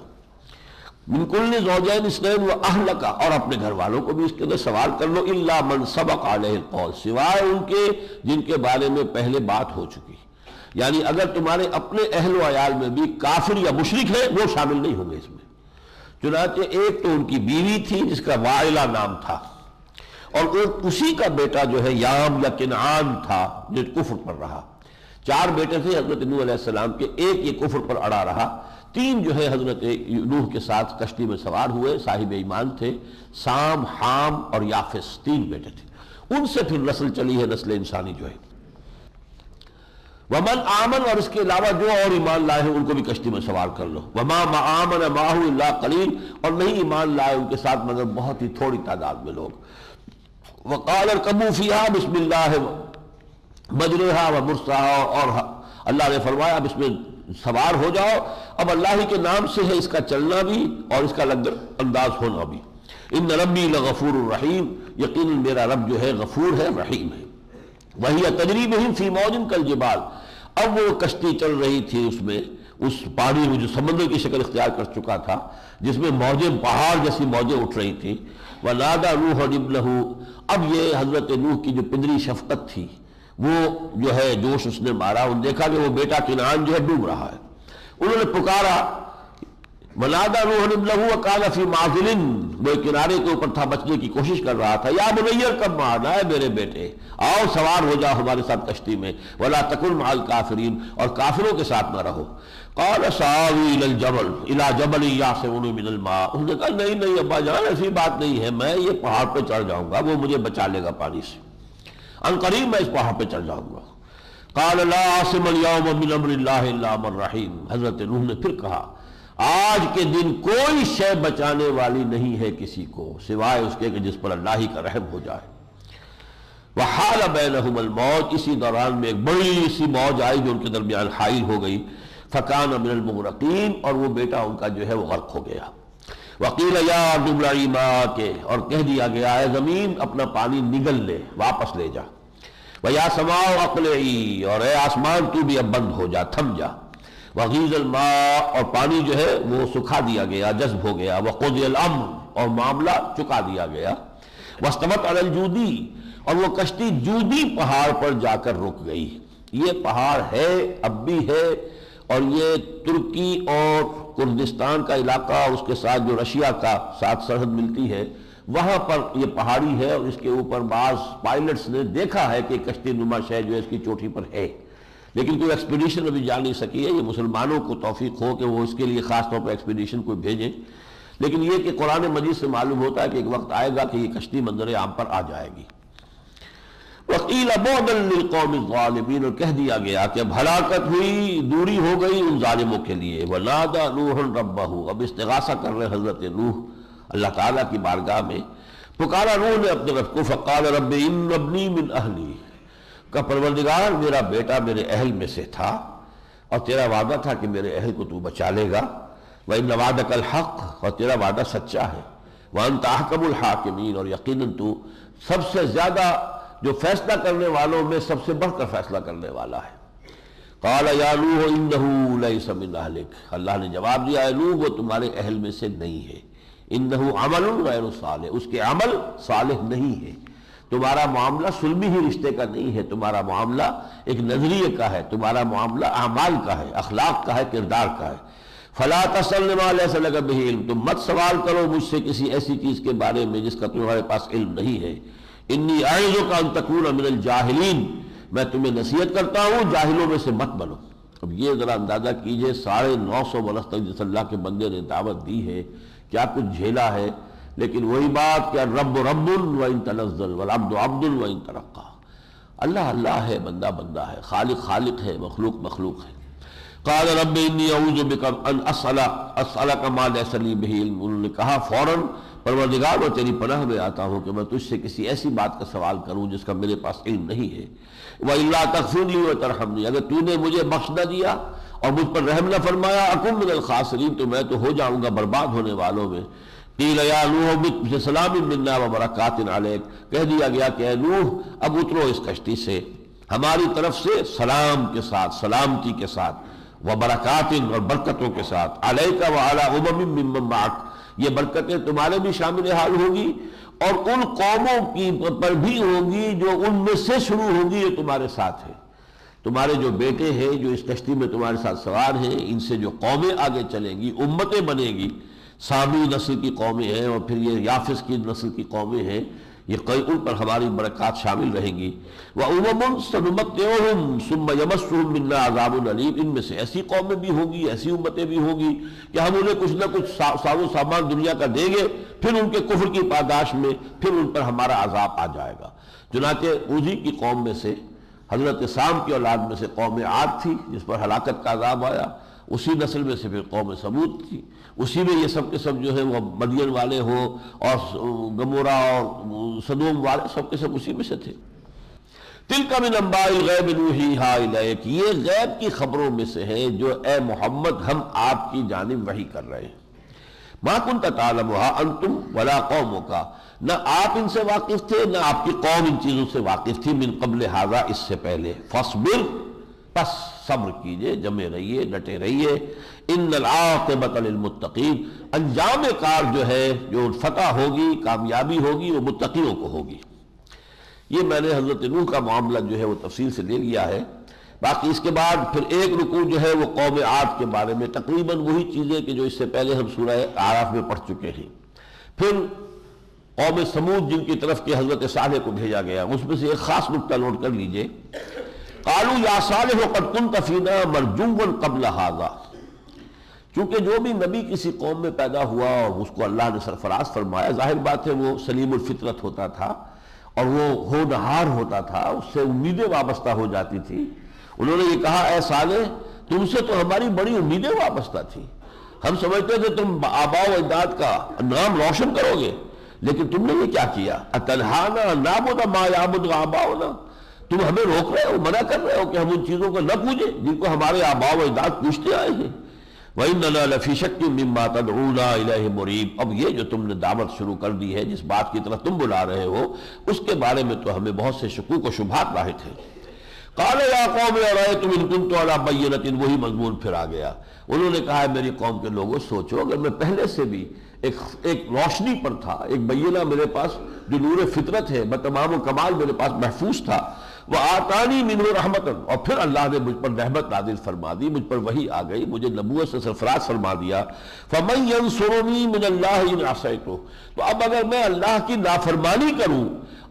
من کل زوجین اثنین واہلک، اور اپنے گھر والوں کو بھی اس کے اندر سوار کر لو، الا من سبق علیہ القول، سوائے ان کے جن کے بارے میں پہلے بات ہو چکی، یعنی اگر تمہارے اپنے اہل و عیال میں بھی کافر یا مشرک ہے وہ شامل نہیں ہوں گے اس میں۔ چنانچہ ایک تو ان کی بیوی تھی جس کا وائلہ نام تھا، اور اسی کا بیٹا جو ہے یام یا کنعان تھا جو کفر پر رہا۔ 4 بیٹے تھے حضرت نوح علیہ السلام کے، ایک یہ کفر پر اڑا رہا، 3 جو ہے حضرت نوح کے ساتھ کشتی میں سوار ہوئے، صاحب ایمان تھے، سام، حام اور یافس، 3 بیٹے تھے، ان سے پھر نسل چلی ہے، نسل انسانی جو ہے۔ ومن آمن، اور اس کے علاوہ جو اور ایمان لائے ہیں ان کو بھی کشتی میں سوار کر لو۔ وما آمن معه الا قلیل، اور نہیں ایمان لائے ان کے ساتھ مگر بہت ہی تھوڑی تعداد میں لوگ۔ وقال اركبوا فيها بسم الله مجريها ومرساها، اور اللہ نے فرمایا اب اس میں سوار ہو جاؤ، اب اللہ ہی کے نام سے ہے اس کا چلنا بھی اور اس کا لنگر انداز ہونا بھی۔ ان ربی لغفور الرحیم، یقیناً میرا رب جو ہے غفور ہے، رحیم ہے۔ وہی تجری بہم فی موج کالجبال، اب وہ کشتی چل رہی تھی اس میں، اس پانی میں جو سمندر کی شکل اختیار کر چکا تھا، جس میں موجیں پہاڑ جیسی موجیں اٹھ رہی تھیں. وَنَادَى نُوحٌ ابْنَهُ، اب یہ حضرت نوح کی جو پدری شفقت تھی وہ جو ہے جوش اس نے مارا، انہوں نے دیکھا کہ وہ بیٹا کنعان جو ہے ڈوب رہا ہے. انہوں نے پکارا وَنَادَى نُوحٌ ابْنَهُ وَكَانَ فِي مَعْزِلٍ، وہ کینارے کے اوپر تھا، بچنے کی کوشش کر رہا تھا. یا بنی ارکب معنا، ہے میرے بیٹے آؤ سوار ہو جاؤ ہمارے ساتھ کشتی میں. وَلَا تَكُن مَعَ الْكَافِرِينَ، اور کافروں کے ساتھ نہ رہو. قال سآوی إلى الجبل إلى جبل يعصمني من الماء، انہوں نے کہا نہیں ابا جان ایسی بات نہیں ہے، میں یہ پہاڑ پہ چڑھ جاؤں گا، وہ مجھے بچا لے گا پانی سے، ان قریب میں اس پہاڑ پہ چڑھ جاؤں گا. قال لا عاصم اليوم من امر الله الا من رحم، حضرت نوح نے پھر کہا آج کے دن کوئی شے بچانے والی نہیں ہے کسی کو سوائے اس کے کہ جس پر اللہ ہی کا رحم ہو جائے. وحال بینہم الموج، اسی دوران میں ایک بڑی سی موج آئی جو ان کے درمیان حائل ہو گئی. فکان من المغرقین، اور وہ بیٹا ان کا جو ہے وہ غرق ہو گیا. وقیل یا ارض ابلعی ماءک، اور کہہ دیا گیا ہے زمین اپنا پانی نگل لے، واپس لے جا. ویا سماء اقلعی، اور اے آسمان تو بھی اب بند ہو جا، تھم جا. وغیض الماء، اور پانی جو ہے وہ سکھا دیا گیا، جذب ہو گیا. وقضی الامر، اور معاملہ چکا دیا گیا. واستوت علی الجودی، اور وہ کشتی جودی پہاڑ پر جا کر رک گئی. یہ پہاڑ ہے اب بھی ہے، اور یہ ترکی اور کردستان کا علاقہ، اس کے ساتھ جو رشیا کا ساتھ سرحد ملتی ہے وہاں پر یہ پہاڑی ہے، اور اس کے اوپر بعض پائلٹس نے دیکھا ہے کہ کشتی نما شے جو ہے اس کی چوٹی پر ہے، لیکن کوئی ایکسپیڈیشن ابھی جا نہیں سکی ہے. یہ مسلمانوں کو توفیق ہو کہ وہ اس کے لیے خاص طور پر ایکسپیڈیشن کو بھیجیں، لیکن یہ کہ قرآن مجید سے معلوم ہوتا ہے کہ ایک وقت آئے گا کہ یہ کشتی منظر عام پر آ جائے گی. وقیل بعدا للقوم الظالمین، اور کہہ دیا گیا کہ اب ہلاکت ہوئی، دوری ہو گئی ان ظالموں کے لیے. ونادى نوح ربہ، اب استغاثہ کر رہے حضرت نوح اللہ تعالیٰ کی بارگاہ میں. پکارا نوح نے اپنے رب کو. فقال رب ان ابنی من اہلی، کہ پروردگار میرا بیٹا میرے اہل میں سے تھا، اور تیرا وعدہ تھا کہ میرے اہل کو تو بچا لے گا. وان وعدک الحق، اور تیرا وعدہ سچا ہے. وانت احکم الحاکمین، اور یقیناً تو سب سے زیادہ جو فیصلہ کرنے والوں میں سب سے بڑھ کر فیصلہ کرنے والا ہے. قال یا نوح انہ لیس من اہلک، اللہ نے جواب دیا اے نوح وہ تمہارے اہل میں سے نہیں ہے. انہ عمل غیر صالح، اس کے عمل صالح نہیں ہے. تمہارا معاملہ سلمی ہی رشتے کا نہیں ہے، تمہارا معاملہ ایک نظریے کا ہے، تمہارا معاملہ اعمال کا ہے، اخلاق کا ہے، کردار کا ہے. فلا تسأل ما لیس لک بہ علم، تم مت سوال کرو مجھ سے کسی ایسی چیز کے بارے میں جس کا تمہارے پاس علم نہیں ہے. انی اعظک ان تکون من الجاہلین، میں تمہیں نصیحت کرتا ہوں جاہلوں میں سے مت بنو. اب یہ ذرا اندازہ کیجئے 950 برس تک جس اللہ کے بندے نے دعوت دی ہے کیا کچھ جھیلا ہے، لیکن وہی بات کہ الرب رب وان تنزل والعبد عبد وان ترقى، اللہ اللہ ہے، بندہ بندہ ہے، خالق خالق ہے، مخلوق مخلوق ہے. قال رب انی اعوذ بک ان اسألک ما لیس لی بہ علم، انہوں نے کہا فوراً پروردگار میں تیری پناہ میں آتا ہوں کہ میں تجھ سے کسی ایسی بات کا سوال کروں جس کا میرے پاس علم نہیں ہے. وَإِلَّا تَغْفِرْ لِي وَتَرْحَمْنِي، اگر تو نے مجھے بخش نہ دیا اور مجھ پر رحم نہ فرمایا اکن من الخاسرین، تو میں تو ہو جاؤں گا برباد ہونے والوں میں. قیل یا نوح بسلام منا وبرکات علیک، کہہ دیا گیا کہ اے نوح اب اترو اس کشتی سے ہماری طرف سے سلام کے ساتھ، سلامتی کے ساتھ، وبرکات اور برکتوں کے ساتھ، علیک وعلی امم ممن معک، یہ برکتیں تمہارے بھی شامل حال ہوگی اور ان قوموں کی پر بھی ہوگی جو ان میں سے شروع ہوگی یہ تمہارے ساتھ ہے. تمہارے جو بیٹے ہیں جو اس کشتی میں تمہارے ساتھ سوار ہیں، ان سے جو قومیں آگے چلیں گی، امتیں بنے گی، سامی نسل کی قومیں ہیں اور پھر یہ یافس کی نسل کی قومیں ہیں، یہ کئی ان پر ہماری برکات شامل رہیں گی. وَأُمَمٌ سَنُمَتِّعُهُمْ ثُمَّ يَمَسُّهُم مِّنَّا عَذَابٌ أَلِيمٌ، ان میں سے ایسی قومیں بھی ہوں گی، ایسی امتیں بھی ہوں گی کہ ہم انہیں کچھ نہ کچھ ساز و سامان دنیا کا دیں گے، پھر ان کے کفر کی پاداش میں پھر ان پر ہمارا عذاب آ جائے گا. چنانچہ اوزی کی قوم میں سے، حضرت سام کی اولاد میں سے قوم عاد تھی جس پر ہلاکت کا عذاب آیا، اسی نسل میں سے پھر قوم سمود تھی، اسی میں یہ سب کے سب جو ہے وہ مدین والے ہوں اور گمورا اور سدوم والے سب کے سب اسی میں سے تھے. تلک من انباء الغیب نوحیہا الیک، یہ غیب کی خبروں میں سے ہے جو اے محمد ہم آپ کی جانب وحی کر رہے ہیں. ما کنت تعلمھا انتم ولا قومک، نہ آپ ان سے واقف تھے نہ آپ کی قوم ان چیزوں سے واقف تھی، من قبل ھذا، اس سے پہلے. فاصبر، پس صبر کیجئے، جمے رہیے، ڈٹے رہیے. ان العاقبۃ للمتقین، انجام کار جو ہے، جو فتح ہوگی، کامیابی ہوگی، وہ متقیوں کو ہوگی. یہ میں نے حضرت نوح کا معاملہ جو ہے وہ تفصیل سے لے لیا ہے. باقی اس کے بعد پھر ایک رکوع جو ہے وہ قوم عاد کے بارے میں، تقریباً وہی چیزیں کہ جو اس سے پہلے ہم سورہ اعراف میں پڑھ چکے ہیں. پھر قوم سمود جن کی طرف کے حضرت صالح کو بھیجا گیا، اس میں سے ایک خاص نکتہ نوٹ کر لیجئے. قالوا یا صالح قد كنت فینا مرجوا قبل هذا. چونکہ جو بھی نبی کسی قوم میں پیدا ہوا اور اس کو اللہ نے سرفراز فرمایا، ظاہر بات ہے وہ سلیم الفطرت ہوتا تھا اور وہ ہونہار ہوتا تھا، اس سے امیدیں وابستہ ہو جاتی تھی. انہوں نے یہ کہا، اے صالح تم سے تو ہماری بڑی امیدیں وابستہ تھیں، ہم سمجھتے تھے تم آباء و اجداد کا نام روشن کرو گے، لیکن تم نے یہ کیا کیا؟ اتنہانا نعبد ما یعبد آباؤنا، تم ہمیں روک رہے ہو، منع کر رہے ہو کہ ہم ان چیزوں کو نہ پوجیں جن کو ہمارے آباء و اجداد پوجتے آئے ہیں. وَإِنَّنَا لَفِي شَكٍّ مِّمَّا تَدْعُونَا إِلَيْهِ مُرِيبٍ. اب یہ جو تم نے دعوت شروع کر دی ہے، جس بات کی طرف تم بلا رہے ہو، اس کے بارے میں تو ہمیں بہت سے شکوک و شبہات لاحق ہیں. قَالَ يَا قَوْمِ أَرَأَيْتُمْ إِن كُنتُ عَلَىٰ بَيِّنَةٍ. وہی مضمون پھر آ گیا. انہوں نے کہا ہے میری قوم کے لوگوں سوچو، اگر میں پہلے سے بھی ایک روشنی پر تھا، ایک بینہ میرے پاس جو نور فطرت ہے بتمام و کمال میرے پاس محفوظ تھا، وَآتَانِي مِنْهُ رَحْمَةً، اور پھر اللہ نے مجھ پر رحمت نازل فرما دی، مجھ پر وحی آ گئی، مجھے نبوت سے سرفراز فرما دیا. فَمَنْ يَنْصُرُنِي مِنَ اللَّهِ إِنْ عَصَيْتُهُ. تو اب اگر میں اللہ کی نافرمانی کروں،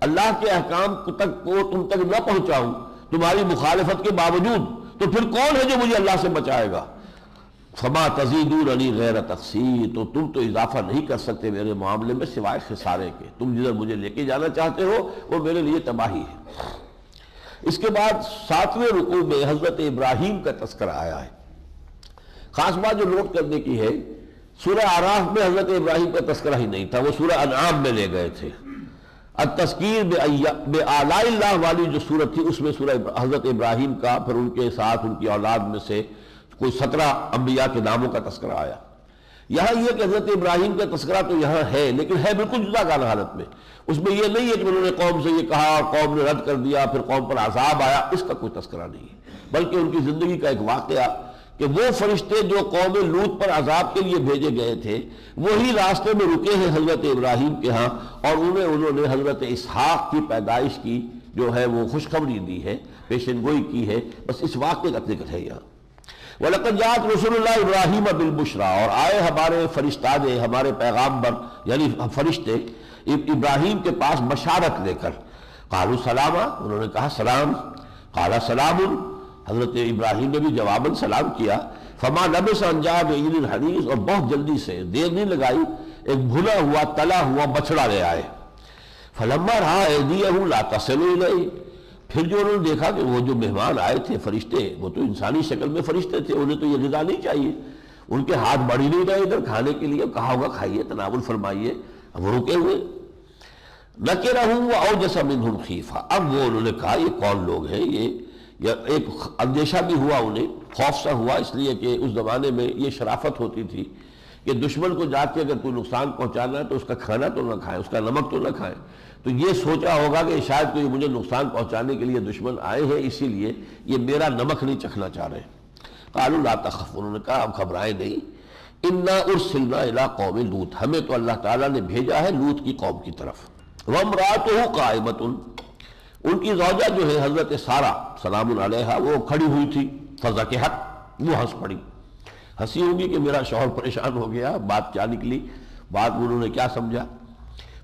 اللہ کے احکام تک کو تم تک نہ پہنچاؤں تمہاری مخالفت کے باوجود، تو پھر کون ہے جو مجھے اللہ سے بچائے گا؟ فما تزیدوننی غیر تقصیر. تو تم تو اضافہ نہیں کر سکتے میرے معاملے میں سوائے خسارے کے. تم جدھر مجھے لے کے جانا چاہتے ہو وہ میرے لیے تباہی ہے. اس کے بعد 7ویں رکوع میں حضرت ابراہیم کا تذکرہ آیا ہے. خاص بات جو نوٹ کرنے کی ہے، سورہ اعراف میں حضرت ابراہیم کا تذکرہ ہی نہیں تھا، وہ سورہ انعام میں لے گئے تھے. التذکیر بآلاء اللہ والی جو سورت تھی اس میں سورہ حضرت ابراہیم کا، پھر ان کے ساتھ ان کی اولاد میں سے کوئی 17 انبیاء کے ناموں کا تذکرہ آیا. یہاں یہ کہ حضرت ابراہیم کا تذکرہ تو یہاں ہے، لیکن ہے بالکل جدا گانا حالت میں. اس میں یہ نہیں ہے کہ انہوں نے قوم سے یہ کہا، قوم نے رد کر دیا، پھر قوم پر عذاب آیا، اس کا کوئی تذکرہ نہیں ہے، بلکہ ان کی زندگی کا ایک واقعہ کہ وہ فرشتے جو قوم لوط پر عذاب کے لیے بھیجے گئے تھے وہی راستے میں رکے ہیں حضرت ابراہیم کے ہاں، اور انہوں نے حضرت اسحاق کی پیدائش کی جو ہے وہ خوشخبری دی ہے، پیشن گوئی کی ہے. بس اس واقعے کا ذکر ہے یہاں. وَلَقَدْ جَاءَتْ رُسُلُ اللَّهِ إِبْرَاهِيمَ بِالْبُشْرَىٰ، اور آئے ہمارے فرشتادے، ہمارے پیغامبر یعنی فرشتے ابراہیم کے پاس بشارت لے کر. قَالُوا سَلَامًا، انہوں نے کہا سلام. قَالَ سَلَامٌ، حضرت ابراہیم نے بھی جواباً سلام کیا. فَمَا لَبِثَ أَن جَاءَ بِعِجْلٍ حَنِيذٍ، اور بہت جلدی سے، دیر نہیں لگائی، ایک بھنا ہوا تلا ہوا بچڑا لے آئے. فَلَمَّا رَأَىٰ أَيْدِيَهُمْ لَا تَصِلُ إِلَيْهِ، پھر جو انہوں نے دیکھا کہ وہ جو مہمان آئے تھے فرشتے، وہ تو انسانی شکل میں فرشتے تھے، انہیں تو یہ غذا نہیں چاہیے، ان کے ہاتھ بڑھ ہی نہیں رہے ادھر کھانے کے لیے. کہا ہوگا کھائیے، تناول فرمائیے. اب وہ رکے ہوئے. نَكِرَهُمْ وَأَوْجَسَ مِنْهُمْ خِيفَةً، اب وہ انہوں نے کہا یہ کون لوگ ہیں؟ یہ ایک اندیشہ بھی ہوا انہیں، خوف سا ہوا، اس لیے کہ اس زمانے میں یہ شرافت ہوتی تھی کہ دشمن کو جا کے اگر کوئی نقصان پہنچانا ہے تو اس کا کھانا تو نہ کھائیں، اس کا نمک تو نہ کھائیں. تو یہ سوچا ہوگا کہ شاید کوئی مجھے نقصان پہنچانے کے لیے دشمن آئے ہیں، اسی لیے یہ میرا نمک نہیں چکھنا چاہ رہے. قالوا لا تخف، انہوں نے کہا اب گھبرائیں نہیں. انا ارسلنا الى قوم لوط، ہمیں تو اللہ تعالیٰ نے بھیجا ہے لوط کی قوم کی طرف. وامرأته قائمة، ان کی زوجہ جو ہے حضرت سارہ سلام علیہا وہ کھڑی ہوئی تھی. فضحکت، وہ ہنس پڑی. ہنسی ہوگی کہ میرا شوہر پریشان ہو گیا، بات کیا نکلی، بات انہوں نے کیا سمجھا.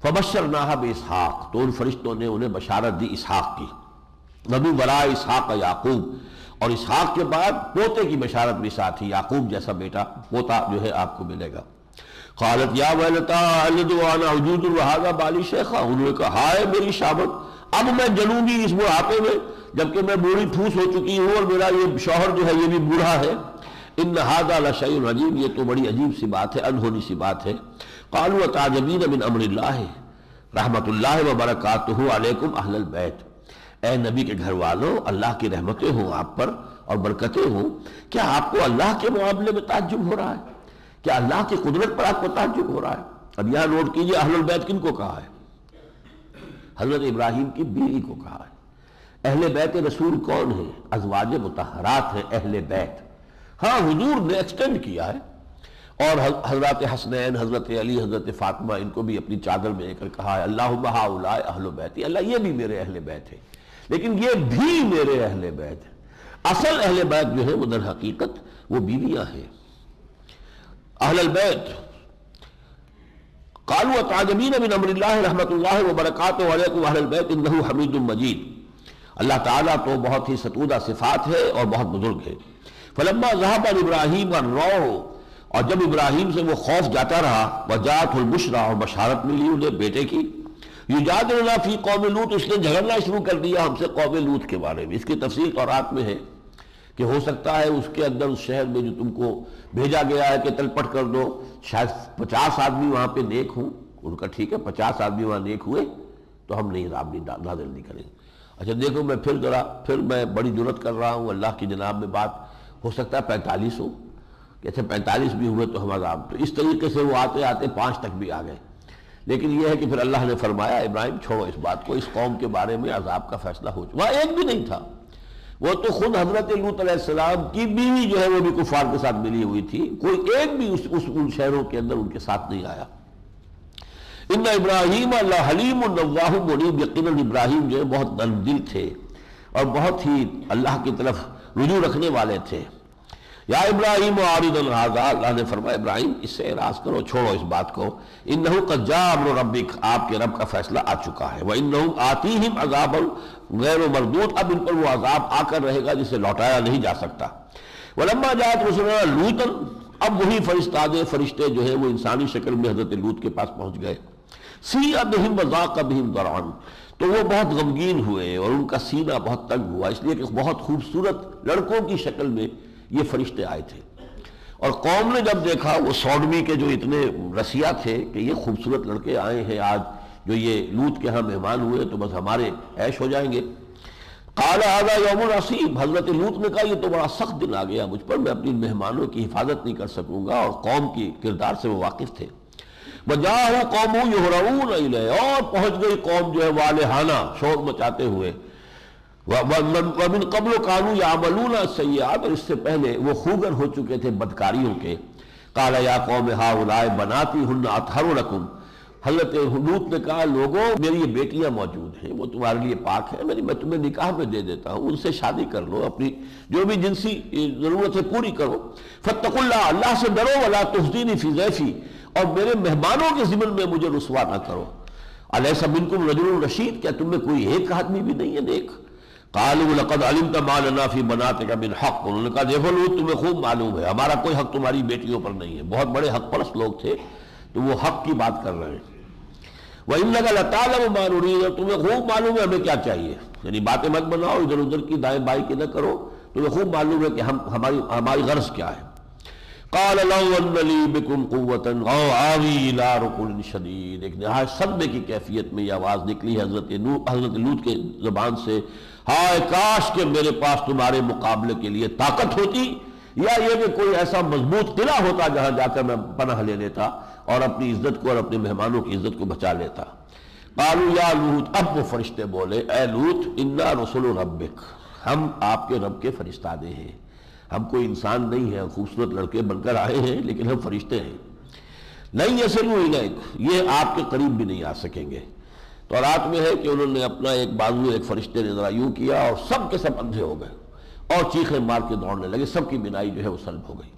فبشرناها باسحاق، تو ان فرشتوں نے انہیں بشارت دی اسحاق کی. ومن وراء اسحاق یعقوب، اور اسحاق کے بعد پوتے کی بشارت بھی ساتھ ہی، یعقوب جیسا بیٹا پوتا جو ہے آپ کو ملے گا. قالت یا ویلتا الد وانا عجوز وہذا بالی شیخا، انہوں نے کہا ہائے میری شامت، اب میں جلوں گی اس بڑھاپے میں جبکہ میں بوڑھی پھوس ہو چکی ہوں اور میرا یہ شوہر جو ہے یہ بھی بوڑھا ہے. ان ھذا لشیء عجیب، یہ تو بڑی عجیب سی بات ہے، انہونی سی بات ہے. قالوا اتعجبین من امر اللہ رحمت اللہ وبرکاتہ علیکم اہل البیت، اے نبی کے گھر والوں اللہ کی رحمتیں ہوں آپ پر اور برکتیں ہوں. کیا آپ کو اللہ کے معاملے میں تعجب ہو رہا ہے؟ کیا اللہ کی قدرت پر آپ کو تعجب ہو رہا ہے؟ اب یہاں نوٹ کیجئے اہل البیت کن کو کہا ہے؟ حضرت ابراہیم کی بیوی کو کہا ہے. اہل بیت رسول کون ہیں؟ ازواج مطہرات ہیں اہل بیت. ہاں حضور نے ایکسٹینڈ کیا ہے، اور حضرت حسنین، حضرت علی، حضرت فاطمہ، ان کو بھی اپنی چادر میں لے کر کہا ہے اللہم ہؤلاء اہل بیتی، اللہ یہ بھی میرے اہل بیت ہیں، لیکن یہ بھی میرے اہل بیت ہیں. اصل اہل بیت جو ہے وہ در حقیقت وہ بیویاں ہیں. اہل البیت قالوا اتعجبین من امر اللہ رحمۃ اللہ وبرکاتہ علیکم اہل البیت انہ حمید مجید. اللہ تعالیٰ تو بہت ہی ستودہ صفات ہے اور بہت بزرگ ہے. فلما ذهب ابراہیم الروع، اور جب ابراہیم سے وہ خوف جاتا رہا، وجاءته البشریٰ، اور بشارت ملی انہیں بیٹے کی، یجادلنا فی قوم لوط، اس نے جھگڑنا شروع کر دیا ہم سے قوم لوط کے بارے میں. اس کی تفصیل تورات میں ہے کہ ہو سکتا ہے اس کے اندر اس شہر میں جو تم کو بھیجا گیا ہے کہ تلپٹ کر دو، شاید 50 آدمی وہاں پہ نیک ہوں. ان کا ٹھیک ہے 50 آدمی وہاں نیک ہوئے تو ہم نہیں عذاب نازل نہیں کریں گے. اچھا دیکھو میں میں بڑی جرت کر رہا ہوں اللہ کی جناب میں، بات ہو سکتا ہے 45 ہو، کہ اچھا 45 بھی ہوئے تو ہم عذاب. تو اس طریقے سے وہ آتے آتے 5 تک بھی آ گئے. لیکن یہ ہے کہ پھر اللہ نے فرمایا ابراہیم چھوڑو اس بات کو، اس قوم کے بارے میں عذاب کا فیصلہ ہو چکا. وہاں ایک بھی نہیں تھا، وہ تو خود حضرت لوط علیہ السلام کی بیوی جو ہے وہ بھی کفار کے ساتھ ملی ہوئی تھی، کوئی ایک بھی ان شہروں کے اندر ان کے ساتھ نہیں آیا. ان ابراہیم لحلیم نواہ منیب، یقیناً ابراہیم جو ہے بہت نرم دل تھے اور بہت ہی اللہ کی طرف رجوع رکھنے والے تھے. یا ابراہیم اعرض عن ھذا، اللہ نے فرمایا ابراہیم اس سے اعراض کرو، چھوڑو اس بات کو. انہ قد جاء امر ربک، آپ کے رب کا فیصلہ آ چکا ہے. وانہم آتیہم عذاب غیر مردود، اب ان پر وہ عذاب آ کر رہے گا جسے لوٹایا نہیں جا سکتا. ولما جاءت رسلنا لوطا، اب وہی فرشتے جو ہیں وہ انسانی شکل میں حضرت لوط کے پاس پہنچ گئے. سیء بہم وضاق بہم ذرعا، تو وہ بہت غمگین ہوئے اور ان کا سینہ بہت تنگ ہوا، اس لیے کہ بہت خوبصورت لڑکوں کی شکل میں یہ فرشتے آئے تھے. اور قوم نے جب دیکھا، وہ سوڈمی کے جو اتنے رسیا تھے کہ یہ خوبصورت لڑکے آئے ہیں آج جو یہ لوط کے ہاں مہمان ہوئے تو بس ہمارے عیش ہو جائیں گے. قال ھذا یوم عصیب، حضرت لوط نے کہا یہ تو بڑا سخت دن آ گیا مجھ پر، میں اپنی مہمانوں کی حفاظت نہیں کر سکوں گا. اور قوم کی کردار سے وہ واقف تھے. وجاءہ قوم یہرعون الیہ، اور پہنچ گئی قوم جو ہے والہانہ شور مچاتے ہوئے. ومن قبل كانوا يعملون السيئات، اور اس سے پہلے وہ خوگر ہو چکے تھے بدکاریوں کے. قال یا قوم هؤلاء بناتی هن اطہر لكم، حضرت لوط نے کہا لوگوں میری یہ بیٹیاں موجود ہیں، وہ تمہارے لیے پاک ہیں، میں تمہیں نکاح میں دے دیتا ہوں، ان سے شادی کر لو، اپنی جو بھی جنسی ضرورت ہے پوری کرو. فاتقوا اللہ، اللہ سے ڈرو. ولا تخزونی فی ضیفی، اور میرے مہمانوں کے ضمن میں مجھے رسوا نہ کرو. الیس منکم رجل رشید، کیا تم میں کوئی ایک آدمی بھی نہیں ہے نیک؟ قالوا لقد علمت ما لنا فی بناتک من حق، انہوں نے کہا دیکھو لوط تمہیں خوب معلوم ہے ہمارا کوئی حق تمہاری بیٹیوں پر نہیں ہے. بہت بڑے حق پرست لوگ تھے تو وہ حق کی بات کر رہے ہیں. وَإِنَّكَ لَتَعْلَمُ مَا نُرِيدُ، اور تمہیں خوب معلوم ہے ہمیں کیا چاہیے، یعنی باتیں مت بناؤ ادھر ادھر کی دائیں بائیں کی نہ کرو، تمہیں خوب معلوم ہے کہ ہماری غرض کیا ہے. قال لو ان لی بکم قوۃ او آوی الی رکن شدید، ایک نہایت صدمے کی کیفیت میں یہ آواز نکلی حضرت لوط کے زبان سے، ہائے کاش کہ میرے پاس تمہارے مقابلے کے لیے طاقت ہوتی، یا یہ کہ کوئی ایسا مضبوط قلعہ ہوتا جہاں جا کر میں پناہ لے لیتا اور اپنی عزت کو اور اپنے مہمانوں کی عزت کو بچا لیتا. قالوا یا لوط، اب وہ فرشتے بولے اے لوط انا رسول ربک، ہم آپ کے رب کے فرستادے ہیں، ہم کوئی انسان نہیں ہیں، خوبصورت لڑکے بن کر آئے ہیں لیکن ہم فرشتے ہیں. نہیں یصلوا الیک، یہ آپ کے قریب بھی نہیں آ سکیں گے. تو رات میں ہے کہ انہوں نے اپنا ایک بازو ایک فرشتے نے ذرا یوں کیا اور سب کے سب اندھے ہو گئے اور چیخیں مار کے دوڑنے لگے، سب کی بینائی جو ہے وہ سلب ہو گئی.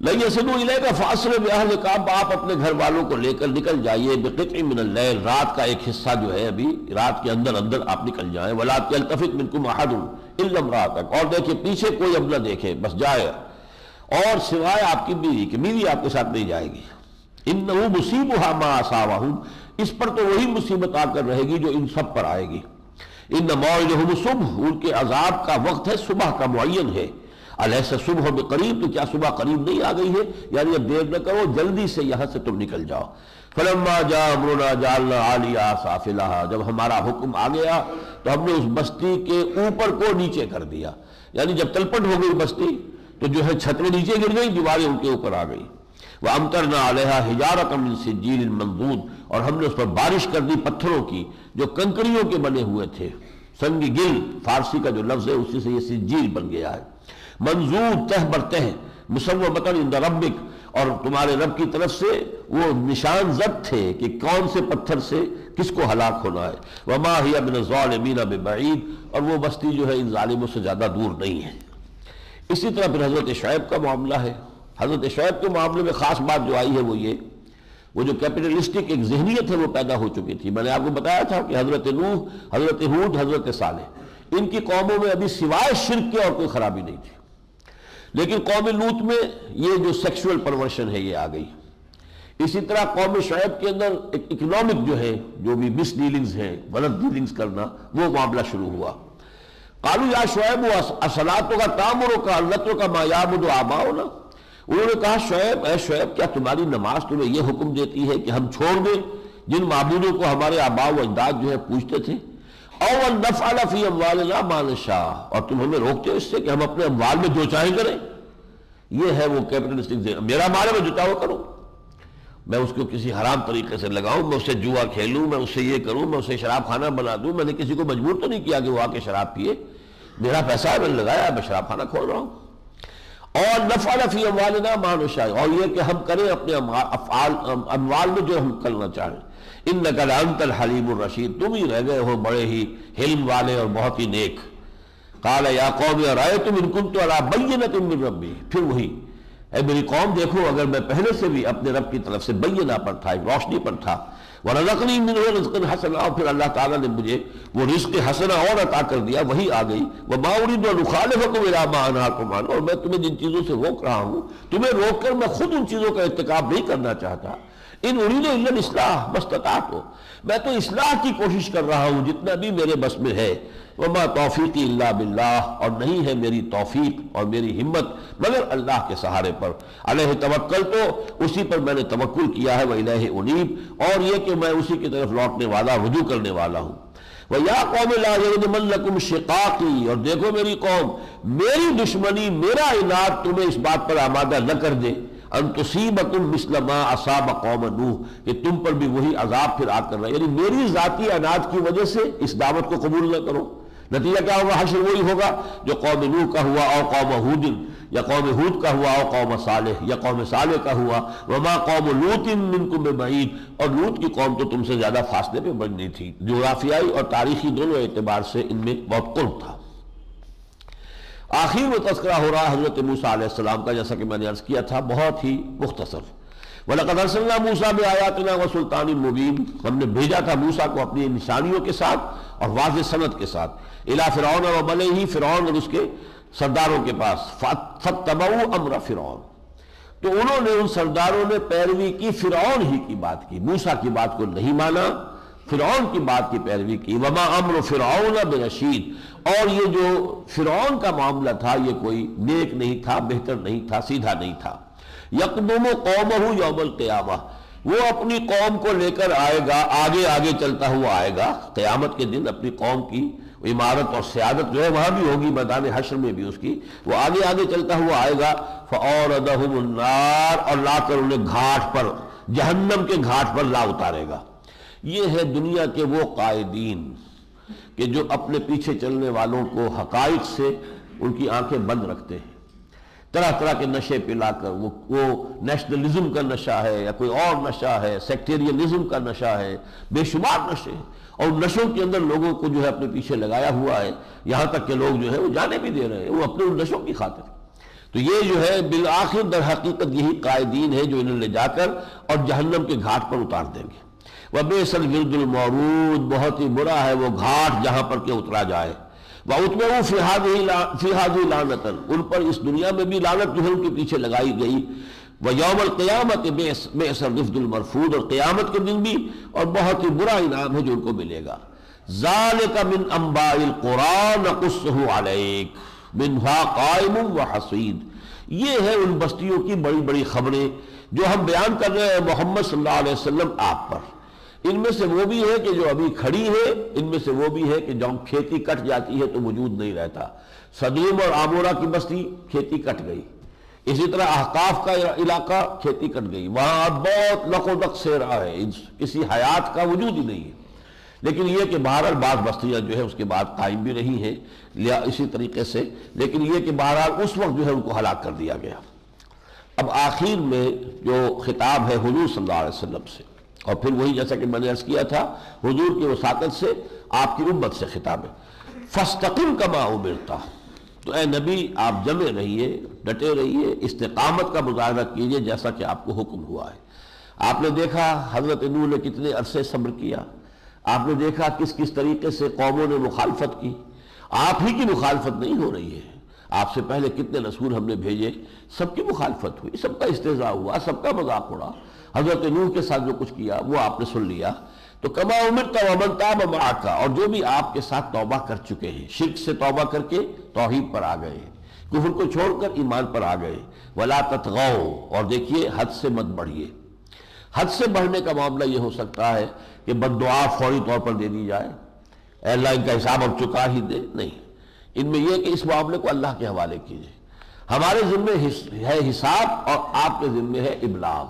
لن یصلوا الیک فاسر باہلک، آپ اپنے گھر والوں کو لے کر نکل جائیے، بقطع من اللیل، رات کا ایک حصہ جو ہے ابھی رات کے اندر آپ نکل جائیں. ولا یلتفت منکم احد الا امرأتک، اور دیکھیں پیچھے کوئی اب نہ دیکھے، بس جائے اور سوائے آپ کی بیوی کہ بیوی آپ کے ساتھ نہیں جائے گی. انہ مصیبھا ما اصابہم، اس پر تو وہی مصیبت آ کر رہے گی جو ان سب پر آئے گی. ان موعدہم الصبح، ان کے عذاب کا وقت ہے صبح کا معین ہے. الیس صبح بقریب، تو کیا صبح قریب نہیں آ گئی ہے، یعنی اب دیر نہ کرو جلدی سے یہاں سے تم نکل جاؤ. فلما جاء امرنا جعلنا عالیہا سافلہا، جب ہمارا حکم آ گیا تو ہم نے اس بستی کے اوپر کو نیچے کر دیا، یعنی جب تلپٹ ہو گئی بستی تو جو ہے چھتیں نیچے گر گئی، دیواریں ان کے اوپر آ گئی. وَأَمْطَرْنَا عَلَيْهَا حِجَارَةً مِّن سِجِّيلٍ مَّنضُودٍ، اور ہم نے اس پر بارش کر دی پتھروں کی جو کنکریوں کے بنے ہوئے تھے. سنگ گل فارسی کا جو لفظ ہے اسی سے یہ سجیل بن گیا ہے. منظور تہ بر تہ مسومۃ عند ربک، اور تمہارے رب کی طرف سے وہ نشان زد تھے کہ کون سے پتھر سے کس کو ہلاک ہونا ہے. وما ہی من الظالمین ببعید، اور وہ بستی جو ہے ان ظالموں سے زیادہ دور نہیں ہے. اسی طرح پھر حضرت شعیب کا معاملہ ہے. حضرت شعیب کے معاملے میں خاص بات جو آئی ہے وہ یہ، وہ جو کیپٹلسٹک ایک ذہنیت ہے وہ پیدا ہو چکی تھی. میں نے آپ کو بتایا تھا کہ حضرت نوح، حضرت ہود، حضرت صالح، ان کی قوموں میں ابھی سوائے شرک کے اور کوئی خرابی نہیں تھی. لیکن قوم لوط میں یہ جو سیکشول پرورشن ہے یہ آ گئی. اسی طرح قوم شعیب کے اندر ایک اکنامک جو ہے، جو بھی مس ڈیلنگز ہیں، غلط ڈیلنگز کرنا، وہ معاملہ شروع ہوا. قالوا یا شعیب اصلاتک تامرک ان نترک ما یعبد آباؤنا، انہوں نے کہا شعیب، اے شعیب کیا تمہاری نماز تمہیں یہ حکم دیتی ہے کہ ہم چھوڑ دیں جن معبودوں کو ہمارے آباء و اجداد جو ہے پوجتے تھے؟ او ان نفعل فی اموالنا ما نشاء، اور تم ہمیں روکتے ہو اس سے کہ ہم اپنے اموال میں جو چاہیں کریں. یہ ہے وہ کیپٹلسٹک، میرا مال ہے میں جو چاہوں کروں، میں اس کو کسی حرام طریقے سے لگاؤں، میں اس سے جوا کھیلوں، میں اس سے یہ کروں، میں اسے شراب خانہ بنا دوں. میں نے کسی کو مجبور تو نہیں کیا کہ وہ آ کے شراب پیے، میرا پیسہ ہے، میں نے لگایا، میں شراب خانہ کھول رہا ہوں. اور نفعل فی اموالنا ما نشاء، اور یہ کہ ہم کریں اپنے اموال میں جو ہم کرنا چاہیں. انک لانت الحلیم الرشید، تم ہی رہ گئے ہو بڑے ہی حلم والے اور بہت ہی نیک. قال یا قوم ارأیتم ان کنت علی بینۃ من ربی، پھر وہی، اے میری قوم دیکھو اگر میں پہلے سے بھی اپنے رب کی طرف سے بینہ پر تھا، ایک روشنی پر تھا، ورزقنی منہ رزقا حسنا، اور پھر اللہ تعالیٰ نے مجھے وہ رزق حسنا اور عطا کر دیا، وہی آ گئی. وما اريد ان اخالفکم الی ما انہاکم عنہ، اور میں تمہیں جن چیزوں سے روک رہا ہوں، تمہیں روک کر میں خود ان چیزوں کا ارتکاب نہیں کرنا چاہتا. ان اريد الا الاصلاح ما استطعت، میں تو اصلاح کی کوشش کر رہا ہوں جتنا بھی میرے بس میں ہے. وما توفیقی الا باللہ، اور نہیں ہے میری توفیق اور میری ہمت مگر اللہ کے سہارے پر. علیہ توکل، تو اسی پر میں نے توکل کیا ہے. وإلیہ انیب، اور یہ کہ میں اسی کی طرف لوٹنے والا، رجوع کرنے والا ہوں. وَيَا قَوْمِ لَا يَجْرِمَنَّكُمْ شِقَاقِي، اور دیکھو میری قوم، میری دشمنی، میرا عناد تمہیں اس بات پر آمادہ نہ کر دے ان تصیبکم مثل ما اصاب قوم نوح، کہ تم پر بھی وہی عذاب پھر آ کر رہا ہے. یعنی میری ذاتی عناد کی وجہ سے اس دعوت کو قبول نہ کرو. نتیجہ کیا ہوگا؟ حشر وہی ہوگا جو قوم نوح کا ہوا، اور قوم ہود، یا قوم ہود کا ہوا، اور قوم صالح یا قوم صالح کا ہوا. وما قوم لوط منکم ببعید، اور لوط کی قوم تو تم سے زیادہ فاصلے پہ بنی تھی، جغرافیائی اور تاریخی دونوں اعتبار سے ان میں بہت قرب تھا. آخر میں تذکرہ ہو رہا حضرت موسیٰ علیہ السلام کا، جیسا کہ میں نے عرض کیا تھا، بہت ہی مختصر. وَلَقَدْ أَرْسَلْنَا مُوسَىٰ بِآيَاتِنَا وَسُلْطَانٍ مُّبِينٍ، ہم نے بھیجا تھا موسیٰ کو اپنی نشانیوں کے ساتھ اور واضح سند کے ساتھ. إِلَىٰ فِرْعَوْنَ وَمَلَئِهِ، فرعون اور اس کے سرداروں کے پاس. فَاتَّبَعُوا أَمْرَ فِرْعَوْنَ، تو انہوں نے، ان سرداروں نے پیروی کی فرعون ہی کی بات کی، موسیٰ کی بات کو نہیں مانا، فرعون کی بات کی پیروی کی. وما امر فرعون برشید، اور یہ جو فرعون کا معاملہ تھا یہ کوئی نیک نہیں تھا، بہتر نہیں تھا، سیدھا نہیں تھا. یقدم قومہ یوم القیامہ، وہ اپنی قوم کو لے کر آئے گا، آگے آگے چلتا ہوا آئے گا قیامت کے دن. اپنی قوم کی عمارت اور سیادت جو ہے وہاں بھی ہوگی، میدان حشر میں بھی اس کی، وہ آگے آگے چلتا ہوا آئے گا. فَأَوْرَدَهُمُ النَّارَ، اور لا کر انہیں گھاٹ پر، جہنم کے گھاٹ پر لا اتارے گا. یہ ہے دنیا کے وہ قائدین کہ جو اپنے پیچھے چلنے والوں کو حقائق سے ان کی آنکھیں بند رکھتے ہیں، طرح طرح کے نشے پلا کر. وہ نیشنلزم کا نشہ ہے یا کوئی اور نشہ ہے، سیکٹیرینزم کا نشہ ہے، بے شمار نشے ہیں، اور نشوں کے اندر لوگوں کو جو ہے اپنے پیچھے لگایا ہوا ہے، یہاں تک کہ لوگ جو ہے وہ جانے بھی دے رہے ہیں وہ اپنے ان نشوں کی خاطر. تو یہ جو ہے بالآخر در حقیقت یہی قائدین ہے جو انہیں لے جا کر اور جہنم کے گھاٹ پر اتار دیں گے. وَبِئْسَ الْوِرْدُ الْمَوْرُودُ، بہت ہی برا ہے وہ گھاٹ جہاں پر کہ اترا جائے. وَأُتْبِعُوا فِي هَٰذِهِ لَعْنَةً، ان پر اس دنیا میں بھی لعنت جو ہے ان کے پیچھے لگائی گئی. وَيَوْمَ الْقِيَامَةِ بِئْسَ الرِّفْدُ الْمَرْفُودُ، اور قیامت کے دن بھی اور بہت ہی برا انعام ہے جو ان کو ملے گا. ذَلِكَ مِنْ أَنْبَاءِ الْقُرَىٰ نَقُصُّهُ عَلَيْكَ مِنْهَا قَائِمٌ وَحَصِيدٌ، یہ ہے ان بستیوں کی بڑی بڑی خبریں جو ہم بیان کر رہے ہیں محمد صلی اللہ علیہ وسلم آپ پر. ان میں سے وہ بھی ہے کہ جو ابھی کھڑی ہے، ان میں سے وہ بھی ہے کہ جب کھیتی کٹ جاتی ہے تو وجود نہیں رہتا. صدوم اور آمورہ کی بستی کھیتی کٹ گئی. اسی طرح احقاف کا علاقہ کھیتی کٹ گئی، وہاں اب بہت لق و دق سے رہا ہے، کسی حیات کا وجود ہی نہیں ہے. لیکن یہ کہ بہرحال بعض بستیاں جو ہے اس کے بعد قائم بھی رہی ہیں اسی طریقے سے، لیکن یہ کہ بہرحال اس وقت جو ہے ان کو ہلاک کر دیا گیا۔ اب آخر میں جو خطاب ہے حضور صلی اللہ علیہ وسلم سے، اور پھر وہی جیسا کہ میں نے عرض کیا تھا حضور کی وساطت سے آپ کی امت سے خطاب ہے، فاستقم کما امرتا، تو اے نبی آپ جمے رہیے، ڈٹے رہیے، استقامت کا مظاہرہ کیجئے جیسا کہ آپ کو حکم ہوا ہے۔ آپ نے دیکھا حضرت نوح نے کتنے عرصے صبر کیا، آپ نے دیکھا کس کس طریقے سے قوموں نے مخالفت کی، آپ ہی کی مخالفت نہیں ہو رہی ہے، آپ سے پہلے کتنے رسول ہم نے بھیجے، سب کی مخالفت ہوئی، سب کا استہزاء ہوا، سب کا مذاق اڑا، حضرت نوح کے ساتھ جو کچھ کیا وہ آپ نے سن لیا۔ تو کما امرت ومن تاب معک، اور جو بھی آپ کے ساتھ توبہ کر چکے ہیں، شرک سے توبہ کر کے توحید پر آ گئے، کفر کو چھوڑ کر ایمان پر آ گئے، ولا تطغوا، اور دیکھیے حد سے مت بڑھیے۔ حد سے بڑھنے کا معاملہ یہ ہو سکتا ہے کہ بد دعا فوری طور پر دے دی جائے، اے اللہ ان کا حساب اب چکا ہی دے، نہیں، ان میں یہ کہ اس معاملے کو اللہ کے حوالے کیجیے۔ ہمارے ذمے ہے حساب اور آپ کے ذمے ہے ابلاغ،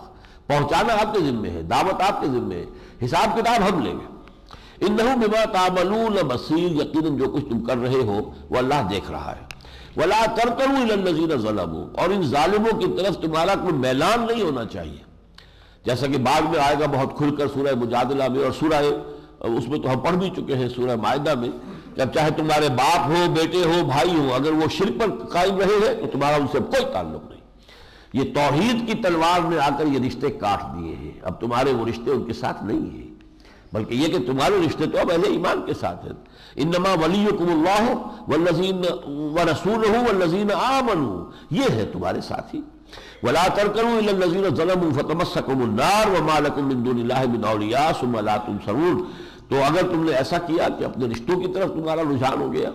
پہنچانا آپ کے ذمے ہے، دعوت آپ کے ذمے ہے، حساب کتاب ہم لیں گے۔ انہ بما تعملون بصیر، یقیناً جو کچھ تم کر رہے ہو وہ اللہ دیکھ رہا ہے۔ ولا ترکنوا الی الذین ظلموا، اور ان ظالموں کی طرف تمہارا کوئی میلان نہیں ہونا چاہیے، جیسا کہ بعد میں آئے گا بہت کھل کر سورہ مجادلہ میں، اور سورہ اس میں تو ہم پڑھ بھی چکے ہیں سورہ مائدہ میں، جب چاہے تمہارے باپ ہو، بیٹے ہو، بھائی ہو، اگر وہ شرک پر قائم رہے ہیں تو تمہارا ان سے کوئی تعلق نہیں۔ یہ توحید کی تلوار نے آ کر یہ رشتے کاٹ دیے ہیں، اب تمہارے وہ رشتے ان کے ساتھ نہیں ہیں، بلکہ یہ کہ تمہارے رشتے تو اب اہل ایمان کے ساتھ ہیں۔ انما ولیکم اللہ والذین ورسولہ والذین آمنوا، یہ ہے تمہارے ساتھی۔ ولا ترکنوا الی الذین ظلموا فتمسکم النار وما لکم من دون اللہ من اولیاء ثم لا تنصرون، تو اگر تم نے ایسا کیا کہ اپنے رشتوں کی طرف تمہارا رجحان ہو گیا،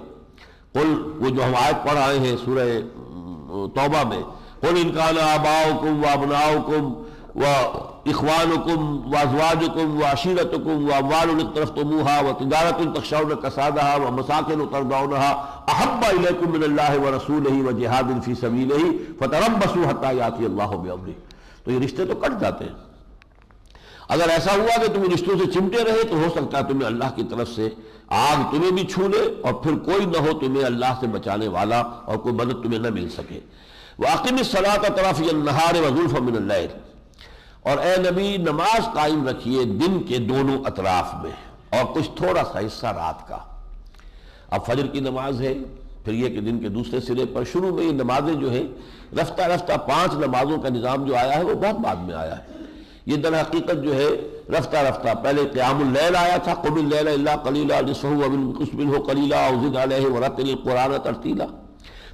قل، وہ جو ہم آیت پڑھ آئے ہیں سورہ توبہ میں، قل ان کان آباؤکم وابناؤکم واخوانکم وازواجکم وعشیرتکم واموال اقترفتموها وتجارۃ تخشون کسادها ومساکن ترضونها احب الیکم من اللہ ورسولہ وجہاد فی سبیلہ فتربصوا حتی یاتی اللہ بامرہ، تو یہ رشتے تو کٹ جاتے ہیں۔ اگر ایسا ہوا کہ تم رشتوں سے چمٹے رہے تو ہو سکتا ہے تمہیں اللہ کی طرف سے آگ تمہیں بھی چھو لے، اور پھر کوئی نہ ہو تمہیں اللہ سے بچانے والا، اور کوئی مدد تمہیں نہ مل سکے۔ وَأَقِمِ الصَّلَاةَ طَرَفَيَ النَّهَارِ وَزُلْفًا مِنَ اللَّيْلِ، اور اے نبی نماز قائم رکھیے دن کے دونوں اطراف میں، اور کچھ تھوڑا سا حصہ رات کا۔ اب فجر کی نماز ہے، پھر یہ کہ دن کے دوسرے سرے پر شروع میں یہ نمازیں جو ہیں رفتہ رفتہ 5 نمازوں کا نظام جو آیا ہے وہ بہت بعد میں آیا ہے۔ یہ در حقیقت جو ہے رفتہ رفتہ پہلے قیام اللیل آیا تھا، قم اللیل الا قلیلا نصفہ وانقص منہ قلیلا او زد علیہ ورتل القرآن ترتیلا،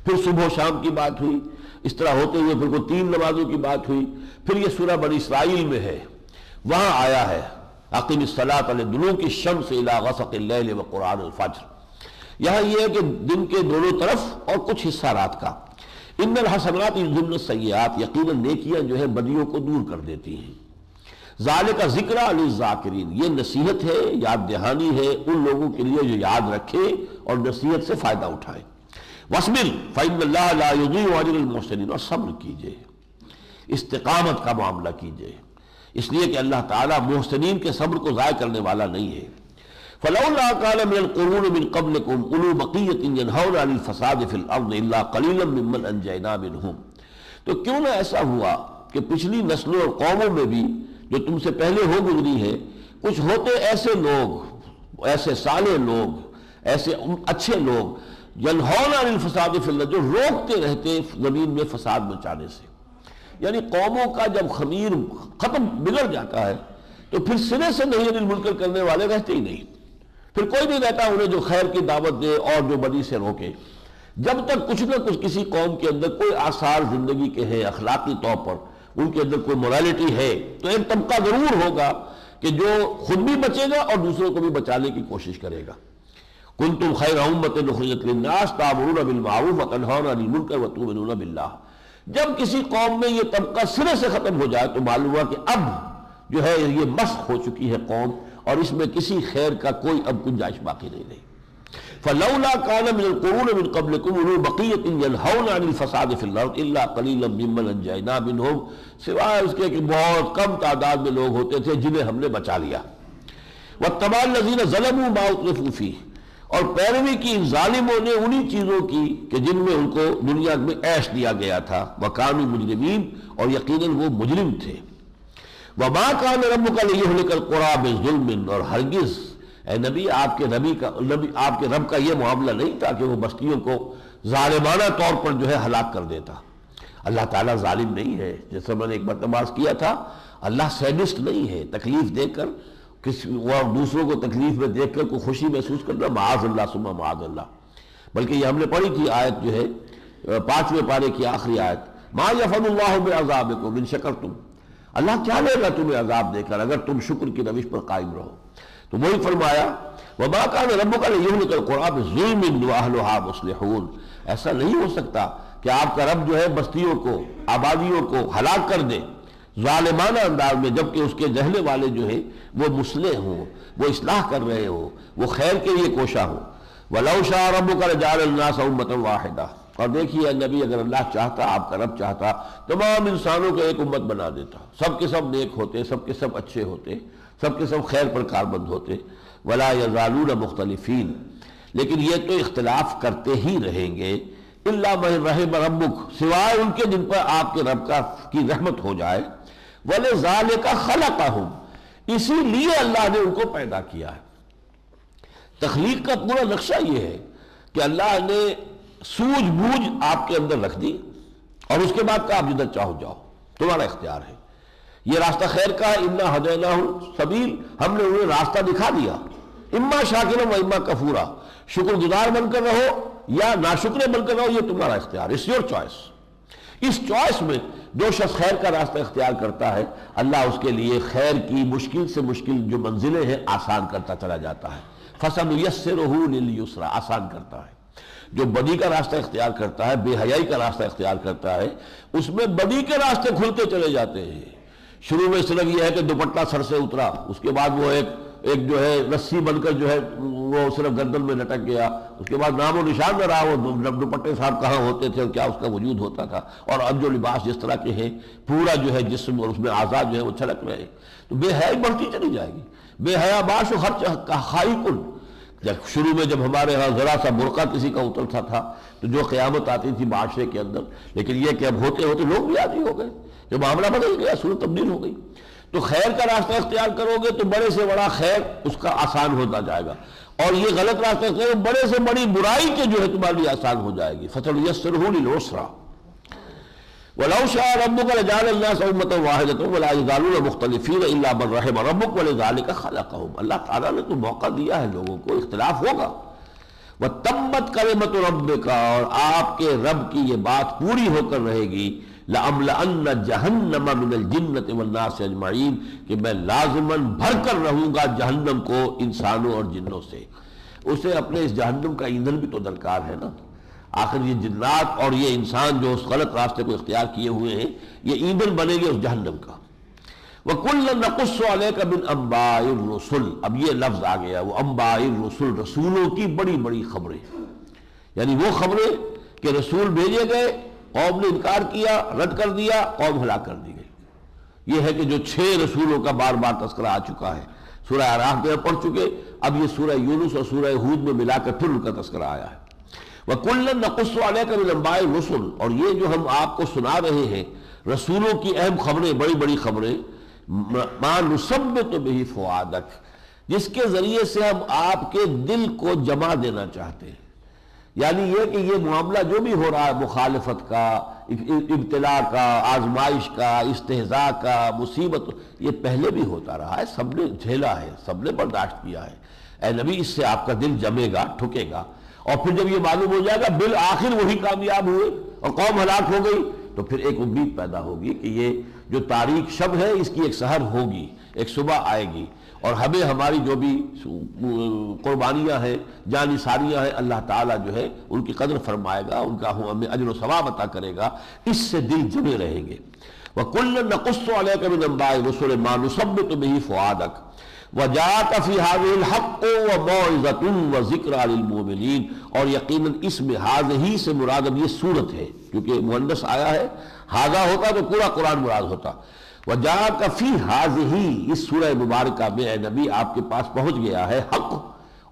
پھر صبح و شام کی بات ہوئی، اس طرح ہوتے ہوئے پھر کوئی 3 نمازوں کی بات ہوئی، پھر یہ سورہ بنی اسرائیل میں ہے، وہاں آیا ہے اقم الصلاۃ لدلوک الشمس الی غسق اللیل وقرآن الفجر۔ یہاں یہ ہے کہ دن کے دونوں طرف اور کچھ حصہ رات کا۔ ان الحسنات یذہبن السیئات، یقیناً نیکیاں جو ہے بدیوں کو دور کر دیتی ہیں۔ ذالک ذکریٰ للذاکرین، یہ نصیحت ہے، یاد دہانی ہے ان لوگوں کے لیے جو یاد رکھیں اور نصیحت سے فائدہ اٹھائیں۔ وَاصْبِرْ فَإِنَّ اللَّهَ لَا يُضِيعُ أَجْرَ الْمُحْسِنِينَ، اور صبر کیجئے، استقامت کا معاملہ کیجئے، اس لیے کہ اللہ تعالیٰ محسنین کے صبر کو ضائع کرنے والا نہیں ہے۔ فَلَوْلَا كَانَ مِنَ الْقُرُونِ مِنْ قَبْلِكُمْ أُولُو بَقِيَّةٍ يَنْهَوْنَ عَنِ الْفَسَادِ فِي الْأَرْضِ إِلَّا قَلِيلًا مِّمَّنْ أَنْجَيْنَا مِنْهُمْ، تو کیوں نہ ایسا ہوا کہ پچھلی نسلوں اور قوموں میں بھی جو تم سے پہلے ہو گزری ہے کچھ ہوتے ایسے لوگ، ایسے صالح لوگ، ایسے اچھے لوگ، ینہون عن الفساد فی الارض، جو روکتے رہتے زمین میں فساد مچانے سے۔ یعنی قوموں کا جب خمیر ختم بگڑ جاتا ہے تو پھر سرے سے نہیں عن المنکر کرنے والے رہتے ہی نہیں، پھر کوئی نہیں رہتا انہیں جو خیر کی دعوت دے اور جو بدی سے روکے۔ جب تک کچھ نہ کچھ کسی قوم کے اندر کوئی آثار زندگی کے ہیں، اخلاقی طور پر ان کے اندر کوئی مورالٹی ہے، تو ایک طبقہ ضرور ہوگا کہ جو خود بھی بچے گا اور دوسروں کو بھی بچانے کی کوشش کرے گا۔ کنتم خیر امۃ اخرجت للناس تأمرون بالمعروف وتنہون عن المنکر وتؤمنون باللہ، جب کسی قوم میں یہ طبقہ سرے سے ختم ہو جائے تو معلوم ہوا کہ اب جو ہے یہ مسخ ہو چکی ہے قوم، اور اس میں کسی خیر کا کوئی اب گنجائش باقی نہیں رہی۔ فلولا كان من القرون من قبلكم اولو بقیۃ ینہون عن الفساد فی الارض الا قلیلا ممن انجینا منہم، سوائے اس کے کہ بہت کم تعداد میں لوگ ہوتے تھے جنہیں ہم نے بچا لیا۔ واتبع الذین ظلموا ما اترفوا فیہ، اور پیروی کی ان ظالموں نے انہی چیزوں کی کہ جن میں ان کو دنیا میں عیش دیا گیا تھا، وکانوا مجرمین، اور یقیناً وہ مجرم تھے۔ وما کان ربک لیہلک القری بظلم، اور ہرگز اے نبی آپ کے رب کا یہ معاملہ نہیں تھا کہ وہ بستیوں کو ظالمانہ طور پر جو ہے ہلاک کر دیتا۔ اللہ تعالیٰ ظالم نہیں ہے، جیسے میں نے ایک مرتبہ عرض کیا تھا، اللہ سیڈسٹ نہیں ہے، تکلیف دے کر اور دوسروں کو تکلیف میں دیکھ کر کوئی خوشی محسوس کرنا، معاذ اللہ ثم معاذ اللہ۔ بلکہ یہ ہم نے پڑھی تھی آیت جو ہے 5ویں پارے کی آخری آیت، ما یفعل اللہ بعذابکم ان شکرتم، اللہ کیا لے گا تمہیں عذاب دے کر اگر تم شکر کی روش پر قائم رہو۔ تو وہی فرمایا وما کان ربک لیہلک القری بظلم واہلھا مصلحون، ایسا نہیں ہو سکتا کہ آپ کا رب جو ہے بستیوں کو، آبادیوں کو ہلاک کر دے ظالمانہ انداز میں، جبکہ اس کے رہنے والے جو ہے وہ مصلح ہوں، وہ اصلاح کر رہے ہوں، وہ خیر کے لیے کوشاں ہوں۔ وَلَوْ شَاءَ رَبُّكَ لَجَعَلَ النَّاسَ أُمَّةً وَاحِدَةً، اور دیکھیے نبی اگر اللہ چاہتا، آپ کا رب چاہتا، تمام انسانوں کو ایک امت بنا دیتا، سب کے سب نیک ہوتے، سب کے سب اچھے ہوتے، سب کے سب خیر پر کاربند ہوتے۔ وَلَا يَزَالُونَ مُخْتَلِفِينَ، لیکن یہ تو اختلاف کرتے ہی رہیں گے، إِلَّا مَن رَحِمَ رَبُّكَ، سوائے ان کے جن پر آپ کے رب کی رحمت ہو جائے۔ وَلِذَالِكَ خَلَقَهُمْ، اسی لیے اللہ نے ان کو پیدا کیا ہے۔ تخلیق کا پورا نقشہ یہ ہے کہ اللہ نے سوجھ بوجھ آپ کے اندر رکھ دی، اور اس کے بعد کہا آپ جدھر چاہو جاؤ، تمہارا اختیار ہے۔ یہ راستہ خیر کا ہے، اِنَّا هَدَيْنَاهُ السَّبِيلَ، ہم نے انہیں راستہ دکھا دیا، اما شاکرا و اما کفورا، شکر گزار بن کر رہو یا ناشکر بن کر رہو، یہ تمہارا اختیار، اٹس یور چوائس۔ اس چوائس میں جو شخص خیر کا راستہ اختیار کرتا ہے، اللہ اس کے لیے خیر کی مشکل سے مشکل جو منزلیں ہیں آسان کرتا چلا جاتا ہے۔ فَسَنُيَسِّرُهُ لِلْيُسْرَىٰ، آسان کرتا ہے۔ جو بدی کا راستہ اختیار کرتا ہے، بے حیائی کا راستہ اختیار کرتا ہے، اس میں بدی کے راستے کھلتے چلے جاتے ہیں۔ شروع میں صرف یہ ہے کہ دوپٹہ سر سے اترا، اس کے بعد وہ ایک جو ہے رسی بن کر جو ہے وہ صرف گردن میں لٹک گیا، اس کے بعد نام و نشان نہ رہا وہ دوپٹے صاحب کہاں ہوتے تھے اور کیا اس کا وجود ہوتا تھا، اور اب جو لباس جس طرح کے ہیں، پورا جو ہے جسم اور اس میں اعضاء جو ہے وہ چھلک رہے ہیں، تو بے حیائی بڑھتی چلی جائے گی۔ بے حیا باش و خرچ خائقن، جب شروع میں جب ہمارے ہاں ذرا سا برقع کسی کا اترتا تھا تو جو قیامت آتی تھی معاشرے کے اندر، لیکن یہ کہ اب ہوتے ہوتے لوگ بھی عادی ہو گئے، جو معاملہ بدل گیا، صورت تبدیل ہو گئی۔ تو خیر کا راستہ اختیار کرو گے تو بڑے سے بڑا خیر اس کا آسان ہوتا جائے گا، اور یہ غلط راستہ اختیار کرو بڑے سے بڑی برائی کے جو ہے تمہارے لیے آسان ہو جائے گی۔ فَسَنُيَسِّرُهُ لِلْعُسْرَىٰ وَلَوْ شَاءَ رَبُّكَ لَجَعَلَ النَّاسَ أُمَّةً وَاحِدَةً وَلَا يَزَالُونَ مُخْتَلِفِينَ إِلَّا مَن رَحِمَ رَبُّكَ وَلِذَٰلِكَ خَلَقَهُمْ، اللہ تعالیٰ نے تو موقع دیا ہے لوگوں کو، اختلاف ہوگا۔ وَتَمَّتْ كَلِمَةُ رَبِّكَ، اور آپ کے رب کی یہ بات پوری ہو کر رہے گی، لَأَمْلَأَنَّ جَهَنَّمَ مِنَ الْجِنَّةِ وَالنَّاسِ أَجْمَعِينَ، کہ میں لازماً بھر کر رہوں گا جہنم کو انسانوں اور جنوں سے۔ اسے اپنے اس جہنم کا ایندھن بھی تو درکار ہے نا، آخر یہ جنات اور یہ انسان جو اس غلط راستے کو اختیار کیے ہوئے ہیں، یہ ایندھن بنے گے اس جہنم کا۔ وَكُلًّا نَقُصُّ عَلَيْكَ مِنْ أَنبَاءِ الرُّسُلِ، اب یہ لفظ آ گیا، وہ انباء الرسل، رسولوں کی بڑی بڑی خبریں، یعنی وہ خبریں کہ رسول بھیجے گئے، قوم نے انکار کیا، رد کر دیا، قوم ہلاک کر دی گئی۔ یہ ہے کہ جو 6 رسولوں کا بار بار تذکرہ آ چکا ہے، سورہ اعراف میں پڑھ چکے، اب یہ سورہ یونس اور سورہ ہود میں ملا کر پھر ان کا تذکرہ آیا ہے۔ وَكُلًّا نَقُصُّ عَلَيْكَ مِنْ أَنبَاءِ الرُّسُلِ، اور یہ جو ہم آپ کو سنا رہے ہیں رسولوں کی اہم خبریں، بڑی بڑی خبریں، مَا نُثَبِّتُ بِهِ فُؤَادَكَ، جس کے ذریعے سے ہم آپ کے دل کو جما دینا چاہتے ہیں۔ یعنی یہ کہ یہ معاملہ جو بھی ہو رہا ہے، مخالفت کا، ابتلا کا، آزمائش کا، استہزاء کا، مصیبت، یہ پہلے بھی ہوتا رہا ہے، سب نے جھیلا ہے، سب نے برداشت کیا ہے۔ اے نبی، اس سے آپ کا دل جمے گا، ٹھکے گا، اور پھر جب یہ معلوم ہو جائے گا بالآخر وہی کامیاب ہوئے اور قوم ہلاک ہو گئی، تو پھر ایک امید پیدا ہوگی کہ یہ جو تاریک شب ہے اس کی ایک سحر ہوگی، ایک صبح آئے گی، اور ہمیں ہماری جو بھی قربانیاں ہیں، جانی ساریاں ہیں، اللہ تعالیٰ جو ہے ان کی قدر فرمائے گا، ان کا ہمیں اجر و ثواب عطا کرے گا، اس سے دل جمے رہیں گے۔ وَكُلًّا نَقُصُّ عَلَيْكَ مِنْ أَنبَاءِ الرُّسُلِ مَا نُثَبِّتُ بِهِ فُؤَادَكَ وَجَاءَكَ فِي هَٰذِهِ الْحَقُّ وَمَوْعِظَةٌ وَذِكْرَىٰ لِلْمُؤْمِنِينَ، اور یقیناً اس میں ہی سے مراد اب یہ صورت ہے، کیونکہ مؤنث آیا ہے، ہاذا ہوتا تو پورا قرآن مراد ہوتا۔ وَجَاءَكَ فِي هَٰذِهِ، اس سورہ مبارکہ میں اے نبی آپ کے پاس پہنچ گیا ہے حق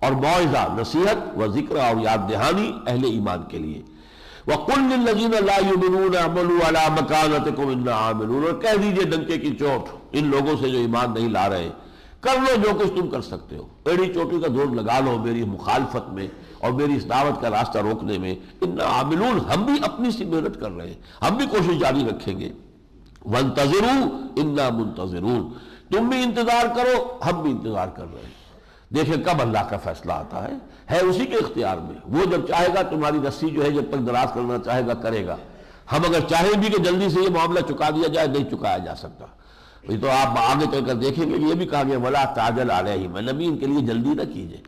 اور موعظہ، نصیحت و ذکر اور یاد دہانی اہل ایمان کے لیے۔ وَقُلْ لِلَّذِينَ لَا يُؤْمِنُونَ اعْمَلُوا عَلَىٰ مَكَانَتِكُمْ إِنَّا عَامِلُونَ، اور کہہ دیجئے ڈنکے کی چوٹ ان لوگوں سے جو ایمان نہیں لا رہے، کر لو جو کچھ تم کر سکتے ہو، ایڑی چوٹی کا زور لگا لو میری مخالفت میں اور میری اس دعوت کا راستہ روکنے میں۔ اِنَّا عَامِلُونَ، ہم بھی اپنی سی محنت کر رہے ہیں، ہم بھی کوشش جاری رکھیں گے۔ وَانتَظِرُوا إِنَّا مُنتَظِرُونَ، تم بھی انتظار کرو ہم بھی انتظار کر رہے ہیں۔ دیکھیں کب اللہ کا فیصلہ آتا ہے اسی کے اختیار میں، وہ جب چاہے گا تمہاری رسی جو ہے جب تک دراز کرنا چاہے گا کرے گا۔ ہم اگر چاہیں بھی کہ جلدی سے یہ معاملہ چکا دیا جائے، نہیں چکایا جا سکتا۔ یہ تو آپ آگے چل کر دیکھیں گے، یہ بھی کہا گیا وَلَا تَعْجَلْ عَلَيْهِمْ، نبی ان کے لیے جلدی نہ کیجئے،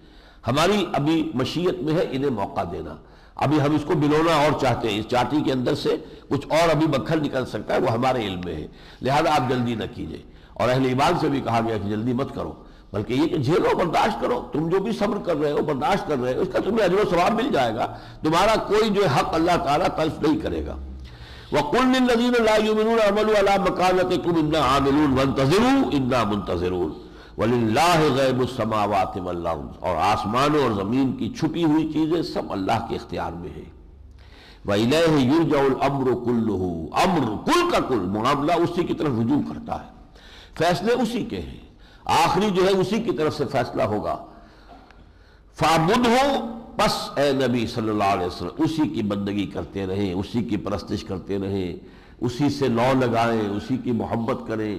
ہماری ابھی مشیت میں ہے انہیں موقع دینا، ابھی ہم اس کو بلونا اور چاہتے ہیں، اس چاٹی کے اندر سے کچھ اور ابھی مکھن نکل سکتا ہے، وہ ہمارے علم میں ہے، لہذا آپ جلدی نہ کیجئے۔ اور اہل ایمان سے بھی کہا گیا کہ جلدی مت کرو، بلکہ یہ کہ جھیلو، برداشت کرو، تم جو بھی صبر کر رہے ہو برداشت کر رہے ہو، اس کا تمہیں اجر و ثواب مل جائے گا، تمہارا کوئی جو حق اللہ تعالیٰ تلف نہیں کرے گا۔ وَقُلْ لِلَّذِينَ لَا يُؤْمِنُونَ اعْمَلُوا عَلَىٰ مَكَانَتِكُمْ إِنَّا عَامِلُونَ وَانتَظِرُوا إِنَّا مُنتَظِرُونَ وَلِلَّهِ غَيْبُ السَّمَاوَاتِ وَالْأَرْضِ، اور آسمانوں اور زمین کی چھپی ہوئی چیزیں سب اللہ کے اختیار میں ہے۔ وَإِلَيْهِ يُرْجَعُ الْأَمْرُ كُلُّهُ، امر کل کا کل معاملہ اسی کی طرف رجوع کرتا ہے، فیصلے اسی کے ہیں، آخری جو ہے اسی کی طرف سے فیصلہ ہوگا۔ فَاعْبُدْهُ، پس اے نبی صلی اللہ علیہ وسلم اسی کی بندگی کرتے رہیں، اسی کی پرستش کرتے رہیں، اسی سے لو لگائیں، اسی کی محبت کریں،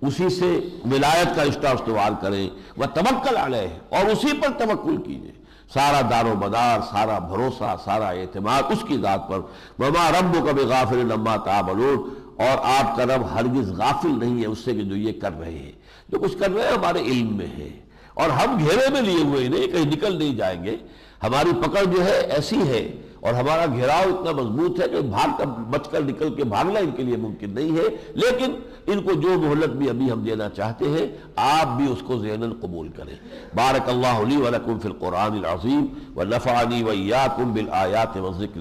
اسی سے ولایت کا رشتہ استوار کریں، وَتَوَكَّلْ عَلَيْهِ، اور اسی پر توکل کیجئے، سارا دار و مدار، سارا بھروسہ، سارا اعتماد اس کی ذات پر۔ وَمَا رَبُّكَ بِغَافِلٍ عَمَّا تَعْمَلُونَ، اور آپ کا رب ہرگز غافل نہیں ہے اس سے کہ جو یہ کر رہے ہیں، جو کچھ کر رہے ہیں ہمارے علم میں ہے، اور ہم گھیرے میں لیے ہوئے نہیں، کہیں نکل نہیں جائیں گے، ہماری پکڑ جو ہے ایسی ہے اور ہمارا گھیراؤ اتنا مضبوط ہے کہ بھاگ کر بچ کر نکل کے بھاگنا ان کے لیے ممکن نہیں ہے، لیکن ان کو جو مہلت بھی ابھی ہم دینا چاہتے ہیں آپ بھی اس کو ذہناً قبول کریں۔ بارک اللہ لی ولکم فی القرآن العظیم ونفعنی وإیاکم بالآیات والذکر